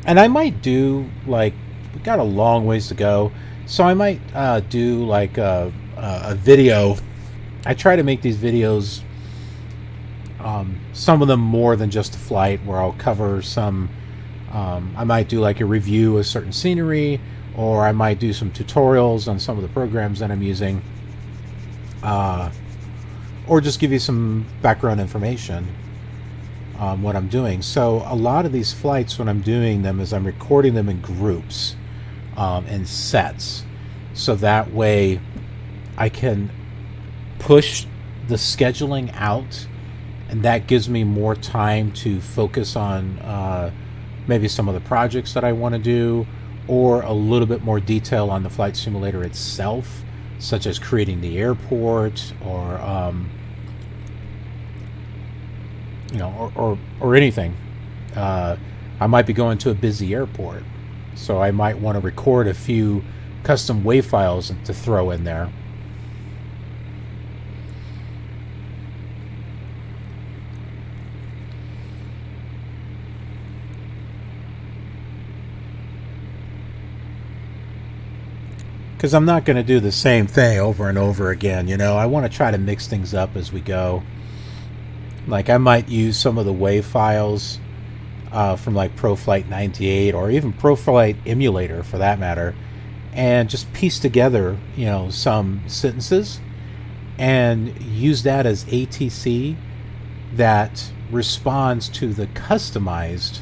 I might do, like, we got a long ways to go, so I might do like a video. I try to make these videos, some of them more than just a flight, where I'll cover some, I might do like a review of certain scenery, or I might do some tutorials on some of the programs that I'm using. Or just give you some background information on what I'm doing. So a lot of these flights, when I'm doing them, is I'm recording them in groups, in sets, so that way I can push the scheduling out, and that gives me more time to focus on maybe some of the projects that I want to do, or a little bit more detail on the flight simulator itself, such as creating the airport, or you know, or anything. I might be going to a busy airport, so I might want to record a few custom WAV files to throw in there. Because I'm not going to do the same thing over and over again, you know. I want to try to mix things up as we go. Like, I might use some of the WAV files from like ProFlight 98, or even ProFlight Emulator for that matter, and just piece together, you know, some sentences and use that as ATC that responds to the customized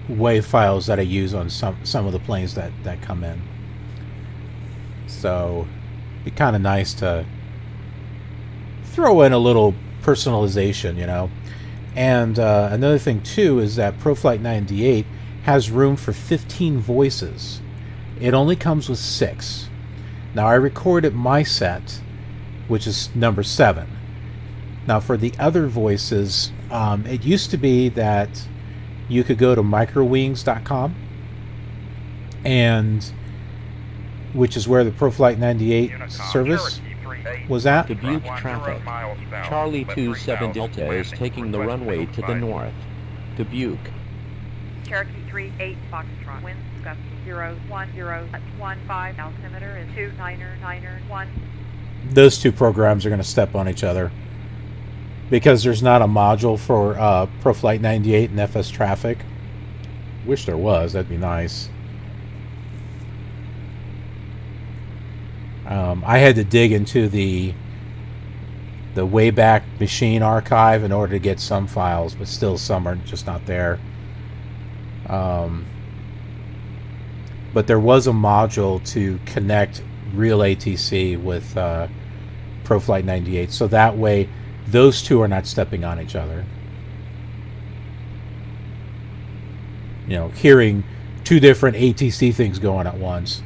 WAV files that I use on some of the planes that come in. So it'd be kind of nice to throw in a little personalization, you know. And another thing too is that ProFlight 98 has room for 15 voices. It only comes with 6. Now I recorded my set, which is number 7. Now for the other voices, it used to be that you could go to microwings.com, and which is where the ProFlight 98 service was at.
Dubuque traffic. Charlie 27 Delta is taking the runway to the north. Dubuque.
Cherokee 38 Foxtrot. Wind gust 010 at 15. Altimeter is 29991.
Those two programs are going to step on each other because there's not a module for ProFlight 98 and FSTraffic. Wish there was. That'd be nice. I had to dig into the Wayback Machine archive in order to get some files, but still some are just not there. But there was a module to connect real ATC with ProFlight 98, so that way those two are not stepping on each other. You know, hearing two different ATC things going at once.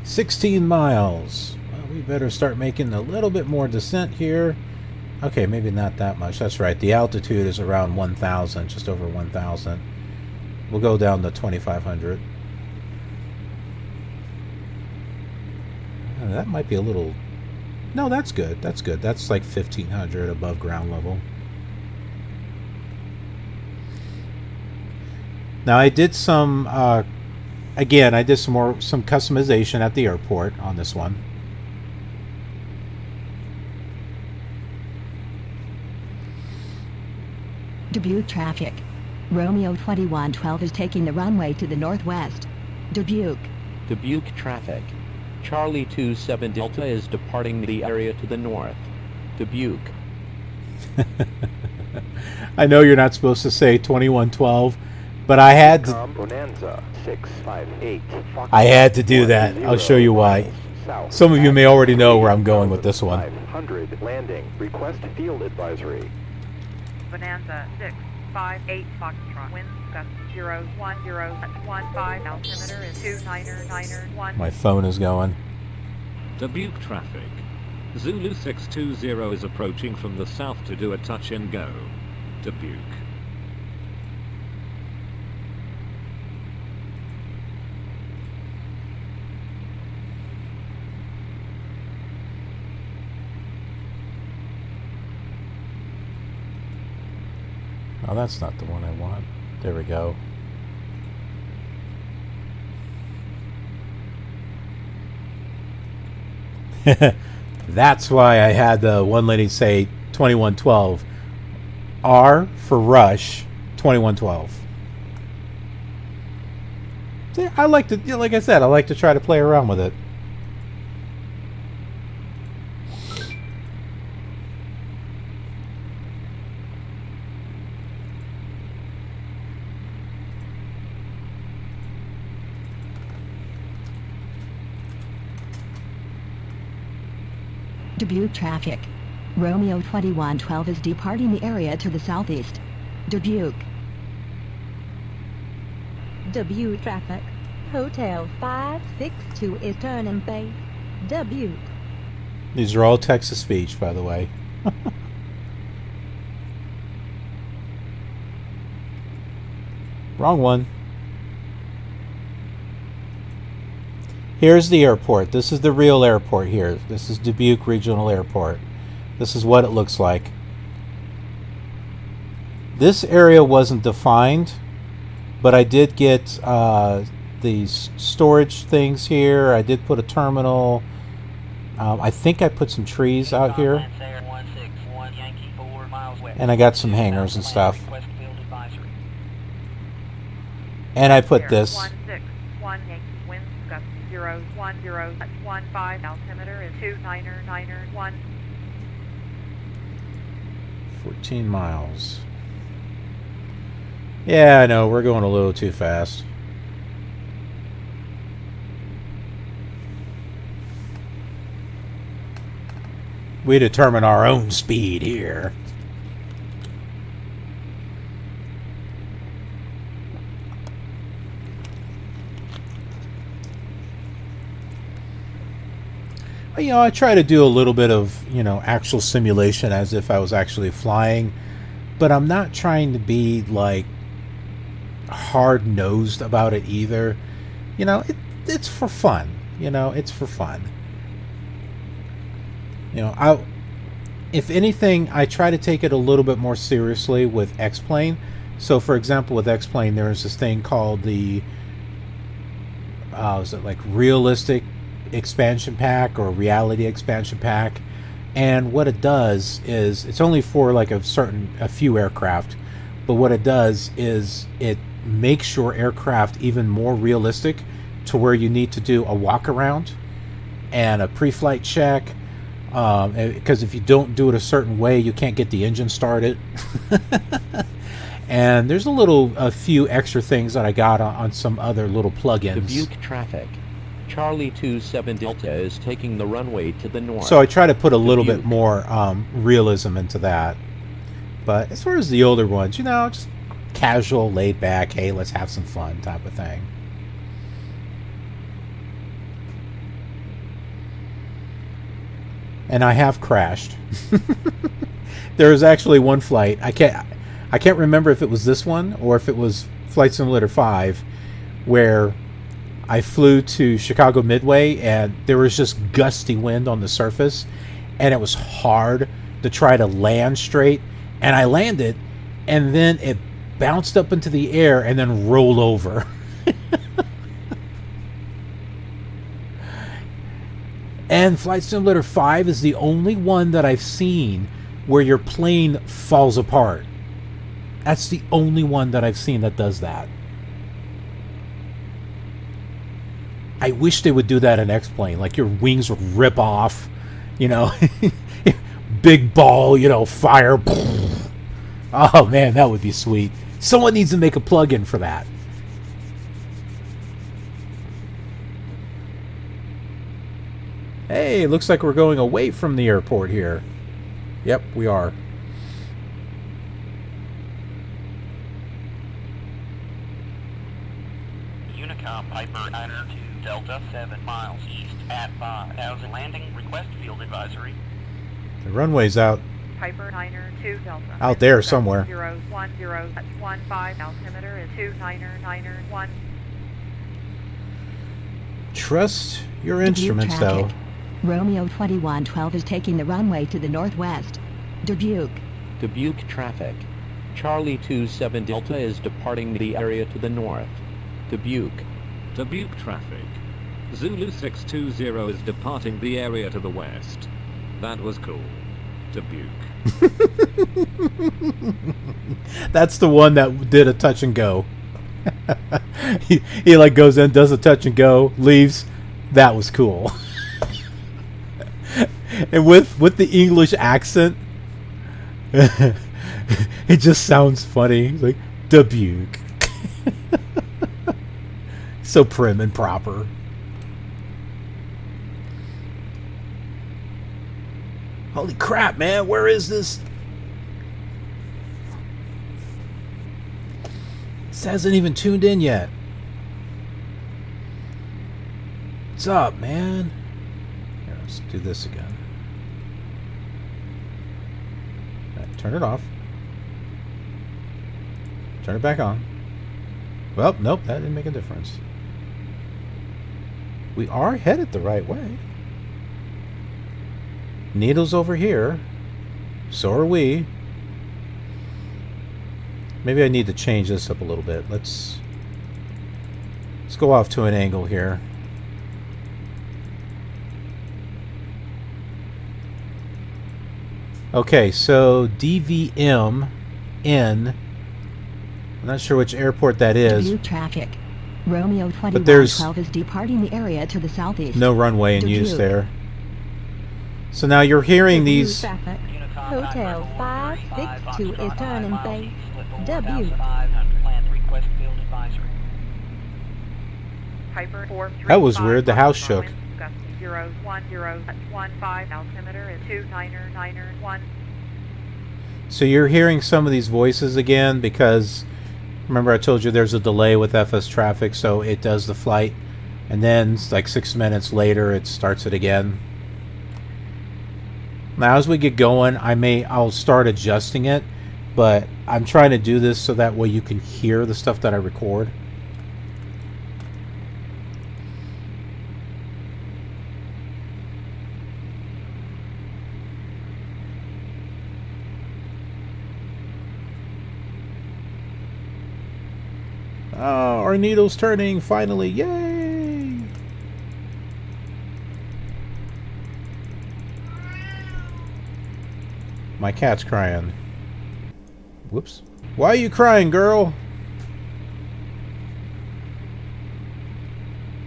$16 miles. Well, we better start making a little bit more descent here. Okay, maybe not that much. That's right. The altitude is around 1,000, just over 1,000. We'll go down to 2,500. That might be a little... No, that's good. That's good. That's like 1,500 above ground level. Now, I did some... Again, I did some customization at the airport on this one.
Dubuque traffic. Romeo 2112 is taking the runway to the northwest. Dubuque.
Dubuque traffic. Charlie 27 Delta is departing the area to the north. Dubuque.
I know you're not supposed to say 2112, but I had to.
Bonanza 658.
I had to do that. I'll show you why. Some of you may already know where I'm going with this one.
500 landing. Request field advisory.
Bonanza 658 Foxtrot. Wind gust 010 at 15. Altimeter is 29991.
My phone is going.
Dubuque traffic. Zulu 620 is approaching from the south to do a touch and go. Dubuque.
Oh, that's not the one I want. There we go. That's why I had the one lady say 2112. R for Rush 2112. See, I like to, like I said, I like to try to play around with it.
Dubuque traffic. Romeo 2112 is departing the area to the southeast. Dubuque.
Dubuque traffic. Hotel 562 is turning base. Dubuque.
These are all text-to-speech, by the way. Wrong one. Here's the airport. This is the real airport here. This is Dubuque Regional Airport. This is what it looks like. This area wasn't defined, but I did get these storage things here. I did put a terminal. I think I put some trees out here. And I got some hangars and stuff. And I put this.
010 at 15. Altimeter is 29991.
14 miles. Yeah, I know, we're going a little too fast. We determine our own speed here. You know, I try to do a little bit of, you know, actual simulation as if I was actually flying, but I'm not trying to be like hard-nosed about it either. You know, it's for fun. You know, it's for fun. You know, if anything, I try to take it a little bit more seriously with X-Plane. So, for example, with X-Plane, there's this thing called the, is it like realistic expansion pack or reality expansion pack? And what it does is, it's only for like a few aircraft, but what it does is it makes your aircraft even more realistic to where you need to do a walk around and a pre-flight check. Because if you don't do it a certain way, you can't get the engine started. And there's a few extra things that I got on some other little plugins.
Dubuque traffic. Charlie 27 Delta is taking the runway to the north.
So I try to put a little bit more realism into that. But as far as the older ones, you know, just casual, laid back, hey, let's have some fun type of thing. And I have crashed. There was actually one flight. I can't remember if it was this one or if it was Flight Simulator 5, where I flew to Chicago Midway and there was just gusty wind on the surface, and it was hard to try to land straight. And I landed, and then it bounced up into the air and then rolled over. And Flight Simulator 5 is the only one that I've seen where your plane falls apart. That's the only one that I've seen that does that. I wish they would do that in X-Plane. Like your wings would rip off, you know. Big ball, you know, fire. Oh man, that would be sweet. Someone needs to make a plug-in for that. Hey, looks like we're going away from the airport here. Yep, we are.
Unicom Piper 92 Delta 7 miles east at 5000 landing. Request field advisory.
The runway's out.
Piper 92 Delta.
Out there somewhere.
010 at 15 altimeter is 2991.
Trust your instruments, though.
Romeo 2112 is taking the runway to the northwest. Dubuque.
Dubuque traffic. Charlie 27 Delta is departing the area to the north. Dubuque.
Dubuque traffic. Zulu 620 is departing the area to the west. That was cool. Dubuque.
That's the one that did a touch and go. he like goes in, does a touch and go, leaves. That was cool. And with the English accent, it just sounds funny. It's like Dubuque. So prim and proper. Holy crap, man, where is this? This hasn't even tuned in yet. What's up, man? Here, let's do this again. Right, turn it off. Turn it back on. Well, nope, that didn't make a difference. We are headed the right way. Needle's over here. So are we. Maybe I need to change this up a little bit. Let's go off to an angle here. Okay, so DVM in. I'm not sure which airport that is.
Dubuque traffic. Romeo 2112 is departing the area to the southeast.
No runway in use there. So now you're hearing these.
Traffic.
Hotel 562 is turning base. Dubuque.
500. Land request field advisory.
Piper 43.
That was weird, the house shook.
Wind gust 010.15. Altimeter is 29991.
So you're hearing some of these voices again because remember I told you there's a delay with FSTraffic, so it does the flight and then like 6 minutes later it starts it again. Now as we get going, I'll start adjusting it, but I'm trying to do this so that way you can hear the stuff that I record. Oh, our needle's turning finally. Yay! My cat's crying. Whoops. Why are you crying, girl?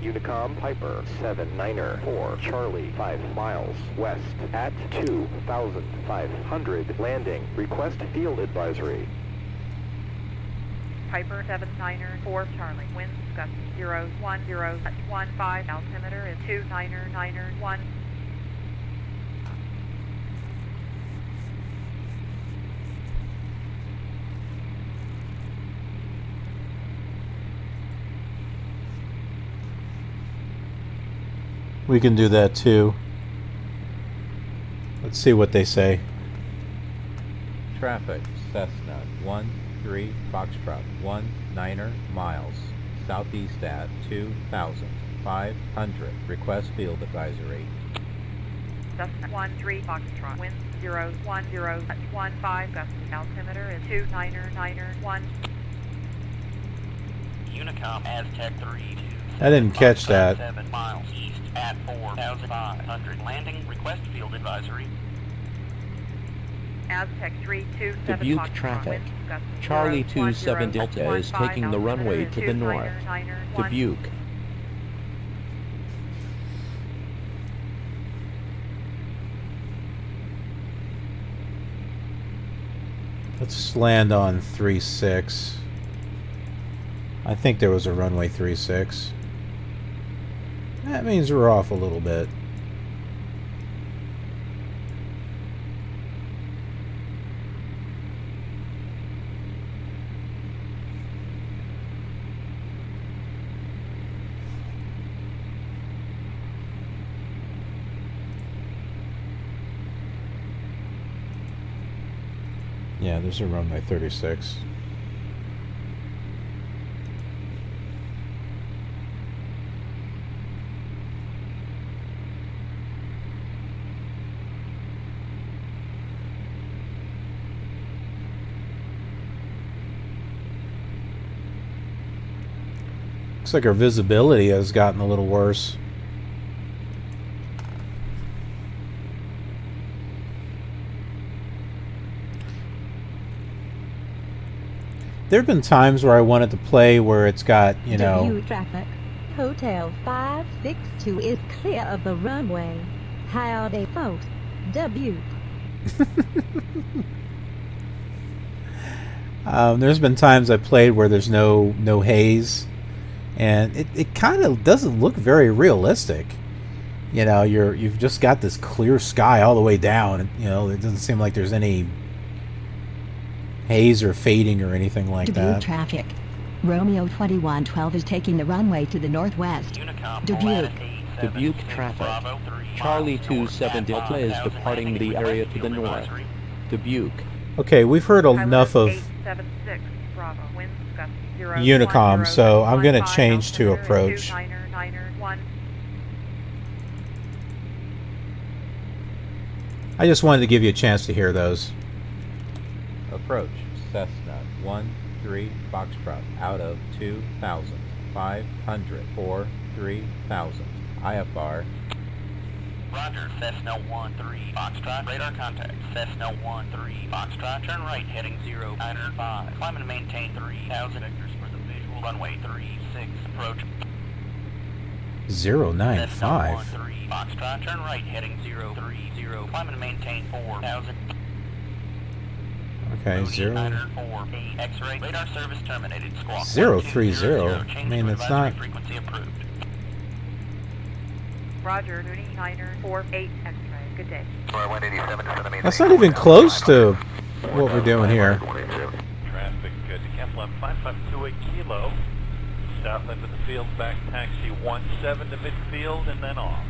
Unicom Piper 794 Charlie 5 miles west at 2,500 landing. Request field advisory.
Piper 794 Charlie. Wind gust 010.15. Altimeter is 29991.
We can do that too. Let's see what they say.
Traffic, Cessna 13 Foxtrot 19er miles, southeast at 2,500. Request field advisory.
Cessna 13 Foxtrot. Wind 010.15. Gust. Altimeter is 29991.
Unicom Aztec 3
I didn't catch that.
7 miles east at 4,500. Landing. Request field advisory.
Aztec 327
Dubuque
Foxtrot.
traffic.
Wind gust
Charlie
010.15.
27 Delta is taking the runway to the north.
29991.
Dubuque.
Let's land on 36. I think there was a runway 36. That means we're off a little bit. Yeah, there's a runway 36. Looks like our visibility has gotten a little worse. There have been times where I wanted to play where it's got, you know...
Dubuque traffic. Hotel 562 is clear of the runway. Howdy, folks. Dubuque.
There's been times I played where there's no haze, and it kind of doesn't look very realistic. You know, you've just got this clear sky all the way down, and you know, it doesn't seem like there's any haze or fading or anything like
Dubuque
that.
traffic. Romeo 2112 is taking the runway to the northwest. Dubuque.
Dubuque traffic. Charlie 27 Delta is departing the area to the north. Dubuque.
Okay, we've heard enough of
876 Bravo. Wind gust
Unicom, so I'm going to change to approach.
29991.
I just wanted to give you a chance to hear those.
Approach, Cessna 13 Foxtrot out of 2,500 for 3,000. IFR.
Roger, Cessna 13 Foxtrot. Radar contact, Cessna 13 Foxtrot. Turn right, heading 095. Climb and maintain 3,000 vectors for the visual. Runway 36, approach.
095.
Cessna 13 Foxtrot. Turn right, heading 030. Climb and maintain 4,000.
Okay,
0. X-ray radar service terminated. Squawk
030. I mean, it's not.
Frequency approved.
Roger, Mooney, Niner, 48 X-ray. Good day.
That's not even close to what we're doing here.
Traffic to Kepler 5528 Kilo. South end of the field, back taxi 17 to midfield and then off.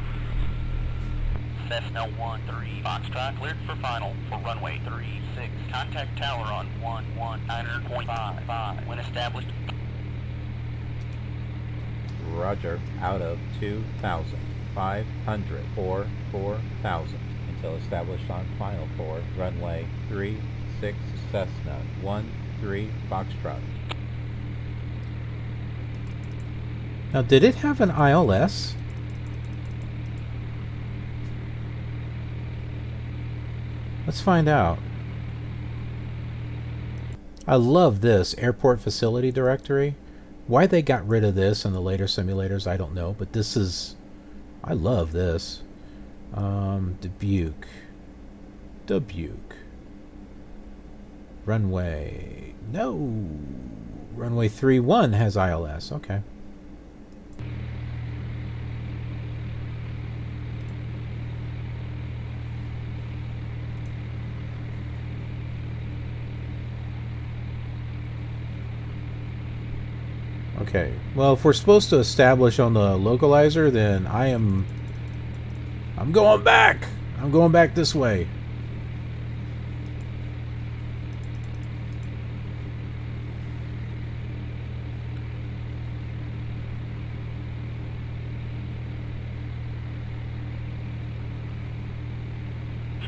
Cessna 13 Foxtrot cleared for final for runway 36. Contact tower on 119.55 when established.
Roger, out of 2,500 or 4,000 until established on final for runway 36 Cessna 13 Foxtrot.
Now, did it have an ILS? Let's find out. I love this airport facility directory. Why they got rid of this in the later simulators, I don't know, but this is... I love this. Dubuque. Runway... No! Runway 31 has ILS, okay. Okay, well, if we're supposed to establish on the localizer, then I'm going back! I'm going back this way.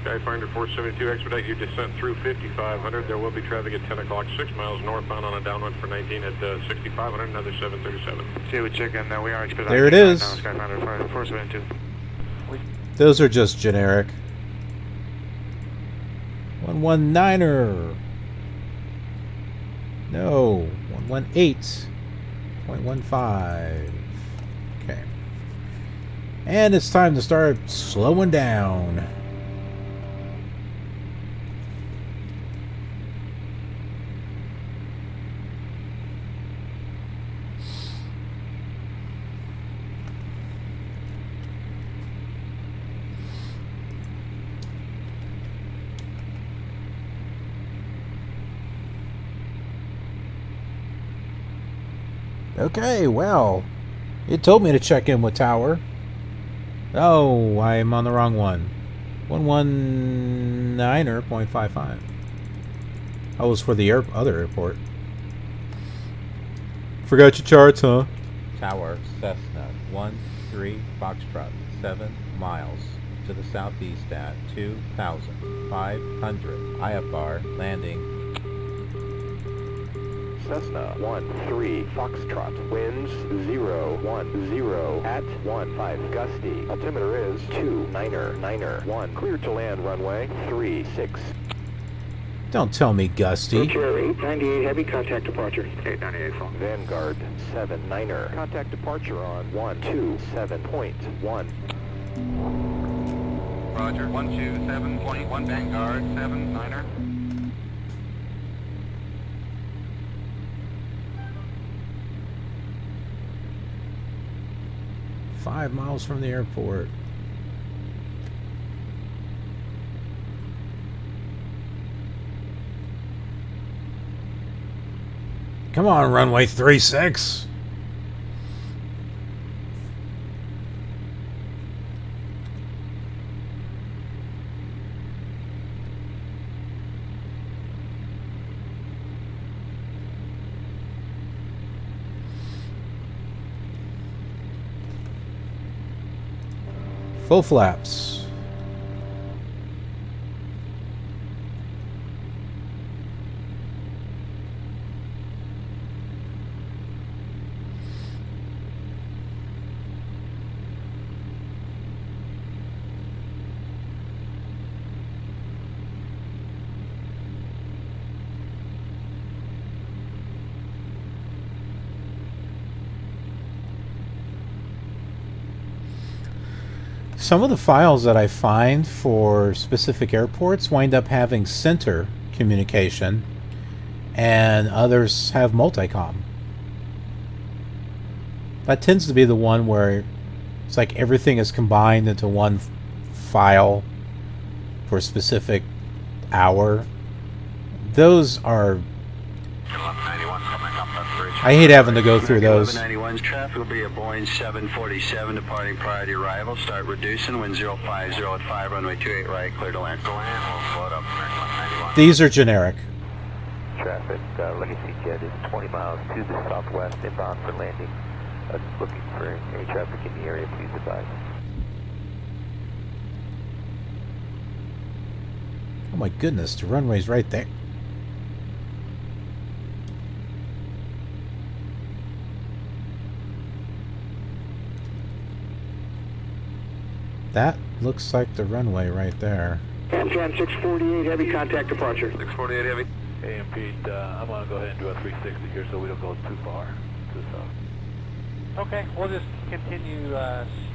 Skyfinder 472, expedite your descent through 5500. There will be traffic at 10 o'clock, 6 miles northbound on a downwind for 19 at 6500, another 737.
See, we check in. We are expediting.
There it is.
Skyfinder 472.
Those are just generic. 119er. No, 118.15. Okay. And it's time to start slowing down. Okay, well, it told me to check in with tower. Oh, I'm on the wrong one. 119.55. That was for the other airport. Forgot your charts, huh?
Tower, Cessna 13 Foxtrot, 7 miles to the southeast at 2,500. IFR, landing.
Cessna 13 Foxtrot, winds 010 at 15 gusty. Altimeter is 299 cleared to land runway 36.
Don't tell me gusty.
Chair 898, heavy contact departure. 898 phone.
Vanguard 79er, contact departure on 127.1.
Roger, 127.1 Vanguard 79er.
5 miles from the airport. Come on, runway 36. Full flaps. Some of the files that I find for specific airports wind up having center communication, and others have multicom. That tends to be the one where it's like everything is combined into one file for a specific hour. Those are... I hate having to go through those.
1191's traffic will be a Boeing 747 departing prior to arrival. Start reducing. Wind 050 at 5, runway 28 right, clear to land. Go land, we'll float up American 1191.
These are generic.
Traffic, Legacy Jet is 20 miles to the southwest, inbound for landing. Looking for any traffic in the area, please advise.
Oh my goodness, the runway's right there. That looks like the runway right there.
Amtrak 648, heavy contact departure.
648 heavy.
Hey, and Pete, I'm going to go ahead and do a 360 here so we don't go too far to the south.
Okay, we'll just continue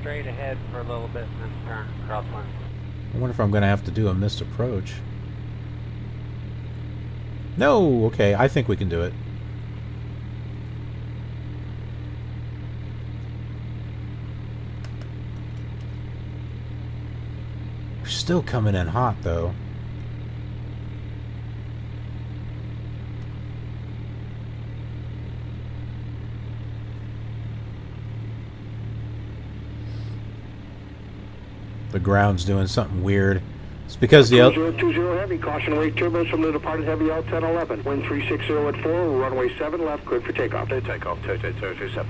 straight ahead for a little bit and then turn crosswind.
I wonder if I'm going to have to do a missed approach. No! Okay, I think we can do it. We're still coming in hot, though. The ground's doing something weird. It's because the
2020 heavy, caution wake turbulence from the departed heavy L1011. Wind 360 at 4, runway 7 left, cleared for takeoff. Takeoff, 227.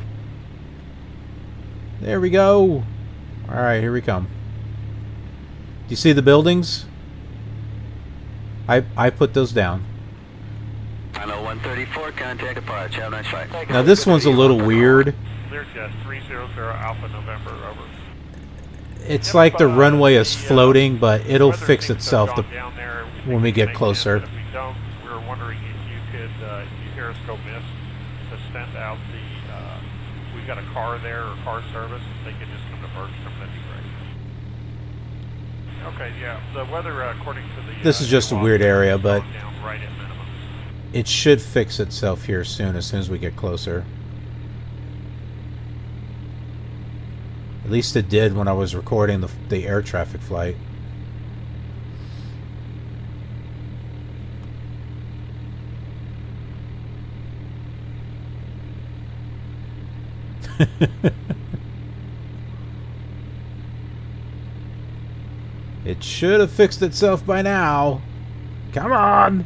There we go. Alright, here we come. Do you see the buildings? I put those down.
I know 134, contact departure. Have a nice flight.
Now this one's a little weird.
Clear Jet 300 Alpha November, over.
It's like the runway is floating, but it'll fix itself when we get closer.
If we don't, we were wondering if you could, if you hear us go miss, to send out the, we've got a car there or car service, they could just come to Bergstrom, that'd be great. Okay, yeah, the weather, according to the...
This is just a weird area, but
right at minimum.
it should fix itself here soon, as soon as we get closer. At least it did when I was recording the air traffic flight. It should have fixed itself by now. Come on!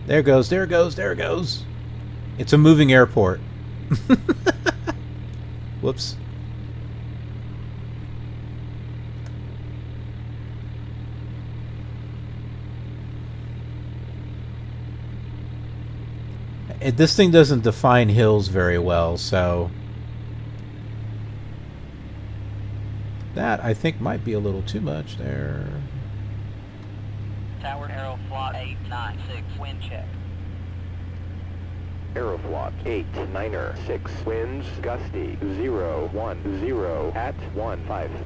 There it goes, there it goes, there it goes. It's a moving airport. Whoops. This thing doesn't define hills very well, so that I think might be a little too much there.
Tower Aeroflot 896, wind check.
Aeroflot 896, winds gusty 010 at 15.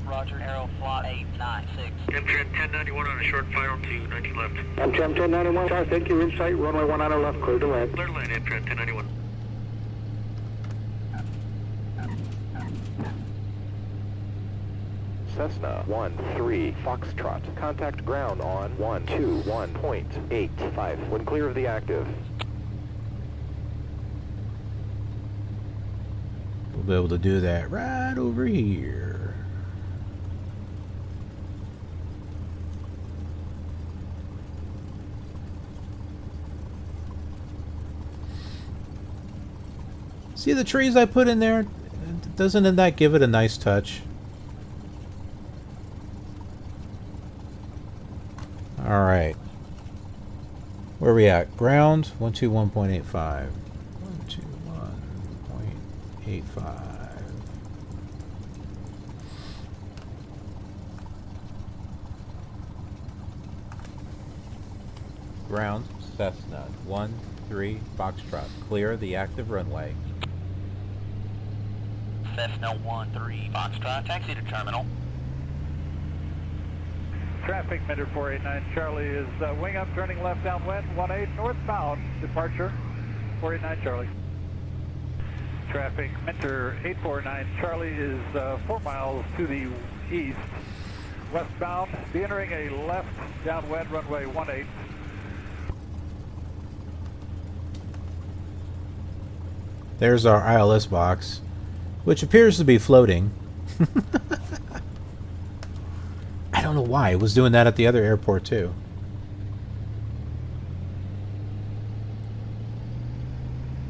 Roger, Aeroflot 896.
Amtrak 1091 on a short final to 19 left. Amtrak 1091, sorry, thank you, insight, runway 19 left, clear to land. Clear to land, Amtrak 1091.
Cessna 13 Foxtrot. Contact ground on 121.85 when clear of the active.
We'll be able to do that right over here. See the trees I put in there? Doesn't that give it a nice touch? Alright. Where are we at? Ground 121.85. 121.85.
Ground, Cessna 13 Foxtrot. Clear the active runway.
Cessna 13 Foxtrot, taxi to terminal.
Traffic, Minter 489 Charlie is wing up, turning left downwind, 18 northbound, departure, 489 Charlie. Traffic, Minter 849 Charlie is 4 miles to the east, westbound, be entering a left downwind, runway 18.
There's our ILS box, which appears to be floating. I don't know why. It was doing that at the other airport too.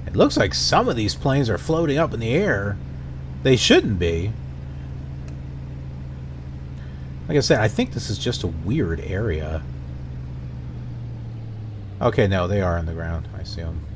It looks like some of these planes are floating up in the air. They shouldn't be. Like I said, I think this is just a weird area. Okay, no, they are on the ground. I see them.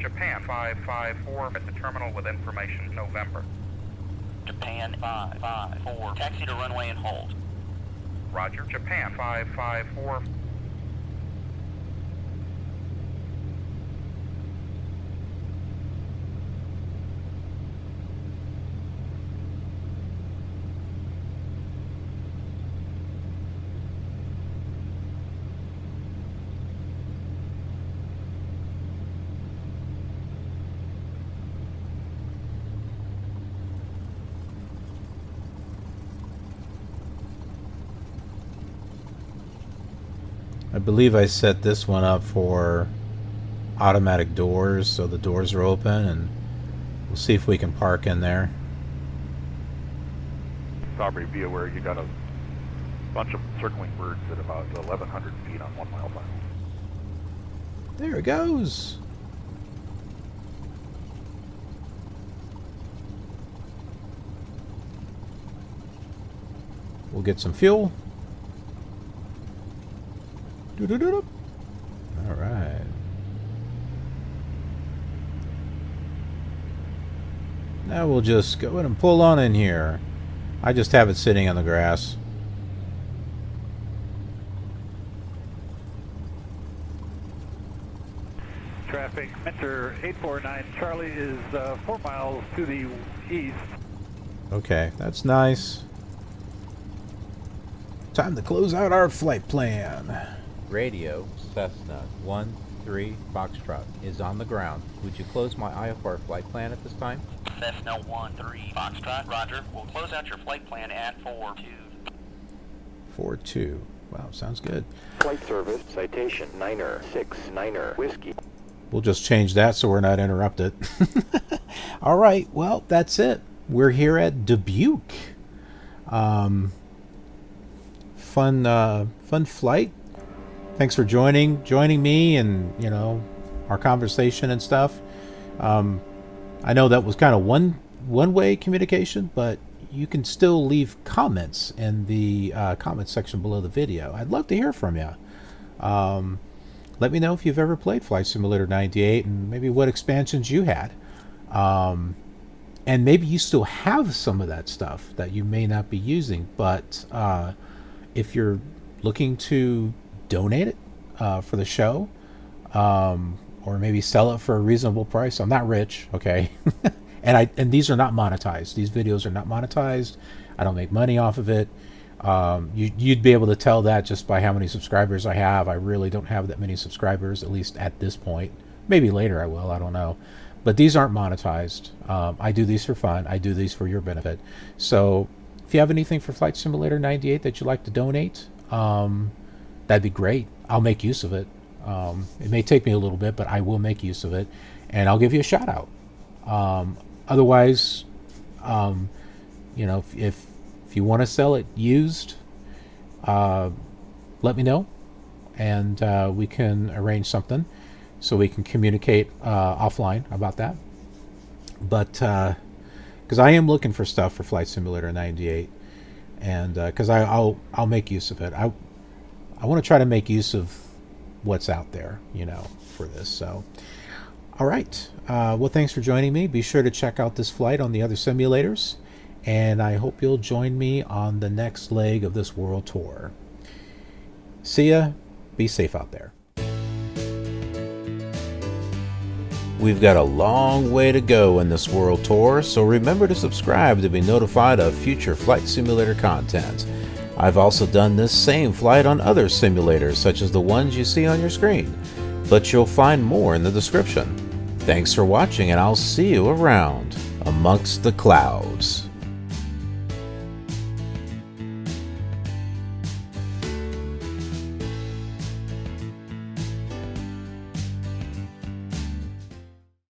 Japan 554 at the terminal with information November.
Japan 554, taxi to runway and hold.
Roger, Japan 554.
I believe I set this one up for automatic doors, so the doors are open, and we'll see if we can park in there.
Aubrey, be aware you got a bunch of circling birds at about 1,100 feet on 1 mile final.
There it goes. We'll get some fuel. All right. Now we'll just go ahead and pull on in here. I just have it sitting on the grass.
Traffic, Minter 849 Charlie is 4 miles to the east.
Okay, that's nice. Time to close out our flight plan.
Radio, Cessna 13 Foxtrot is on the ground. Would you close my IFR flight plan at this time?
Cessna 13 Foxtrot, roger. We'll close out your flight plan at 42.
42. Wow, sounds good.
Flight service, citation, 9er, whiskey.
We'll just change that so we're not interrupted. All right, well, that's it. We're here at Dubuque. Fun flight. Thanks for joining me and, you know, our conversation and stuff. I know that was kind of one-way communication, but you can still leave comments in the comment section below the video. I'd love to hear from you. Let me know if you've ever played Flight Simulator 98 and maybe what expansions you had. And maybe you still have some of that stuff that you may not be using, but if you're looking to donate it for the show, or maybe sell it for a reasonable price. I'm not rich, okay? and these are not monetized. These videos are not monetized. I don't make money off of it. You'd be able to tell that just by how many subscribers I have. I really don't have that many subscribers, at least at this point. Maybe later I will, I don't know. But these aren't monetized. I do these for fun. I do these for your benefit. So if you have anything for Flight Simulator 98 that you'd like to donate, that'd be great. I'll make use of it. It may take me a little bit, but I will make use of it, and I'll give you a shout out. Otherwise, you know, if you want to sell it used, let me know, and we can arrange something so we can communicate offline about that. But because I am looking for stuff for Flight Simulator 98, and because I'll make use of it. I want to try to make use of what's out there, you know, for this. So, all right. Well, thanks for joining me. Be sure to check out this flight on the other simulators, and I hope you'll join me on the next leg of this world tour. See ya. Be safe out there. We've got a long way to go in this world tour, so remember to subscribe to be notified of future flight simulator content. I've also done this same flight on other simulators, such as the ones you see on your screen, but you'll find more in the description. Thanks for watching, and I'll see you around amongst the clouds.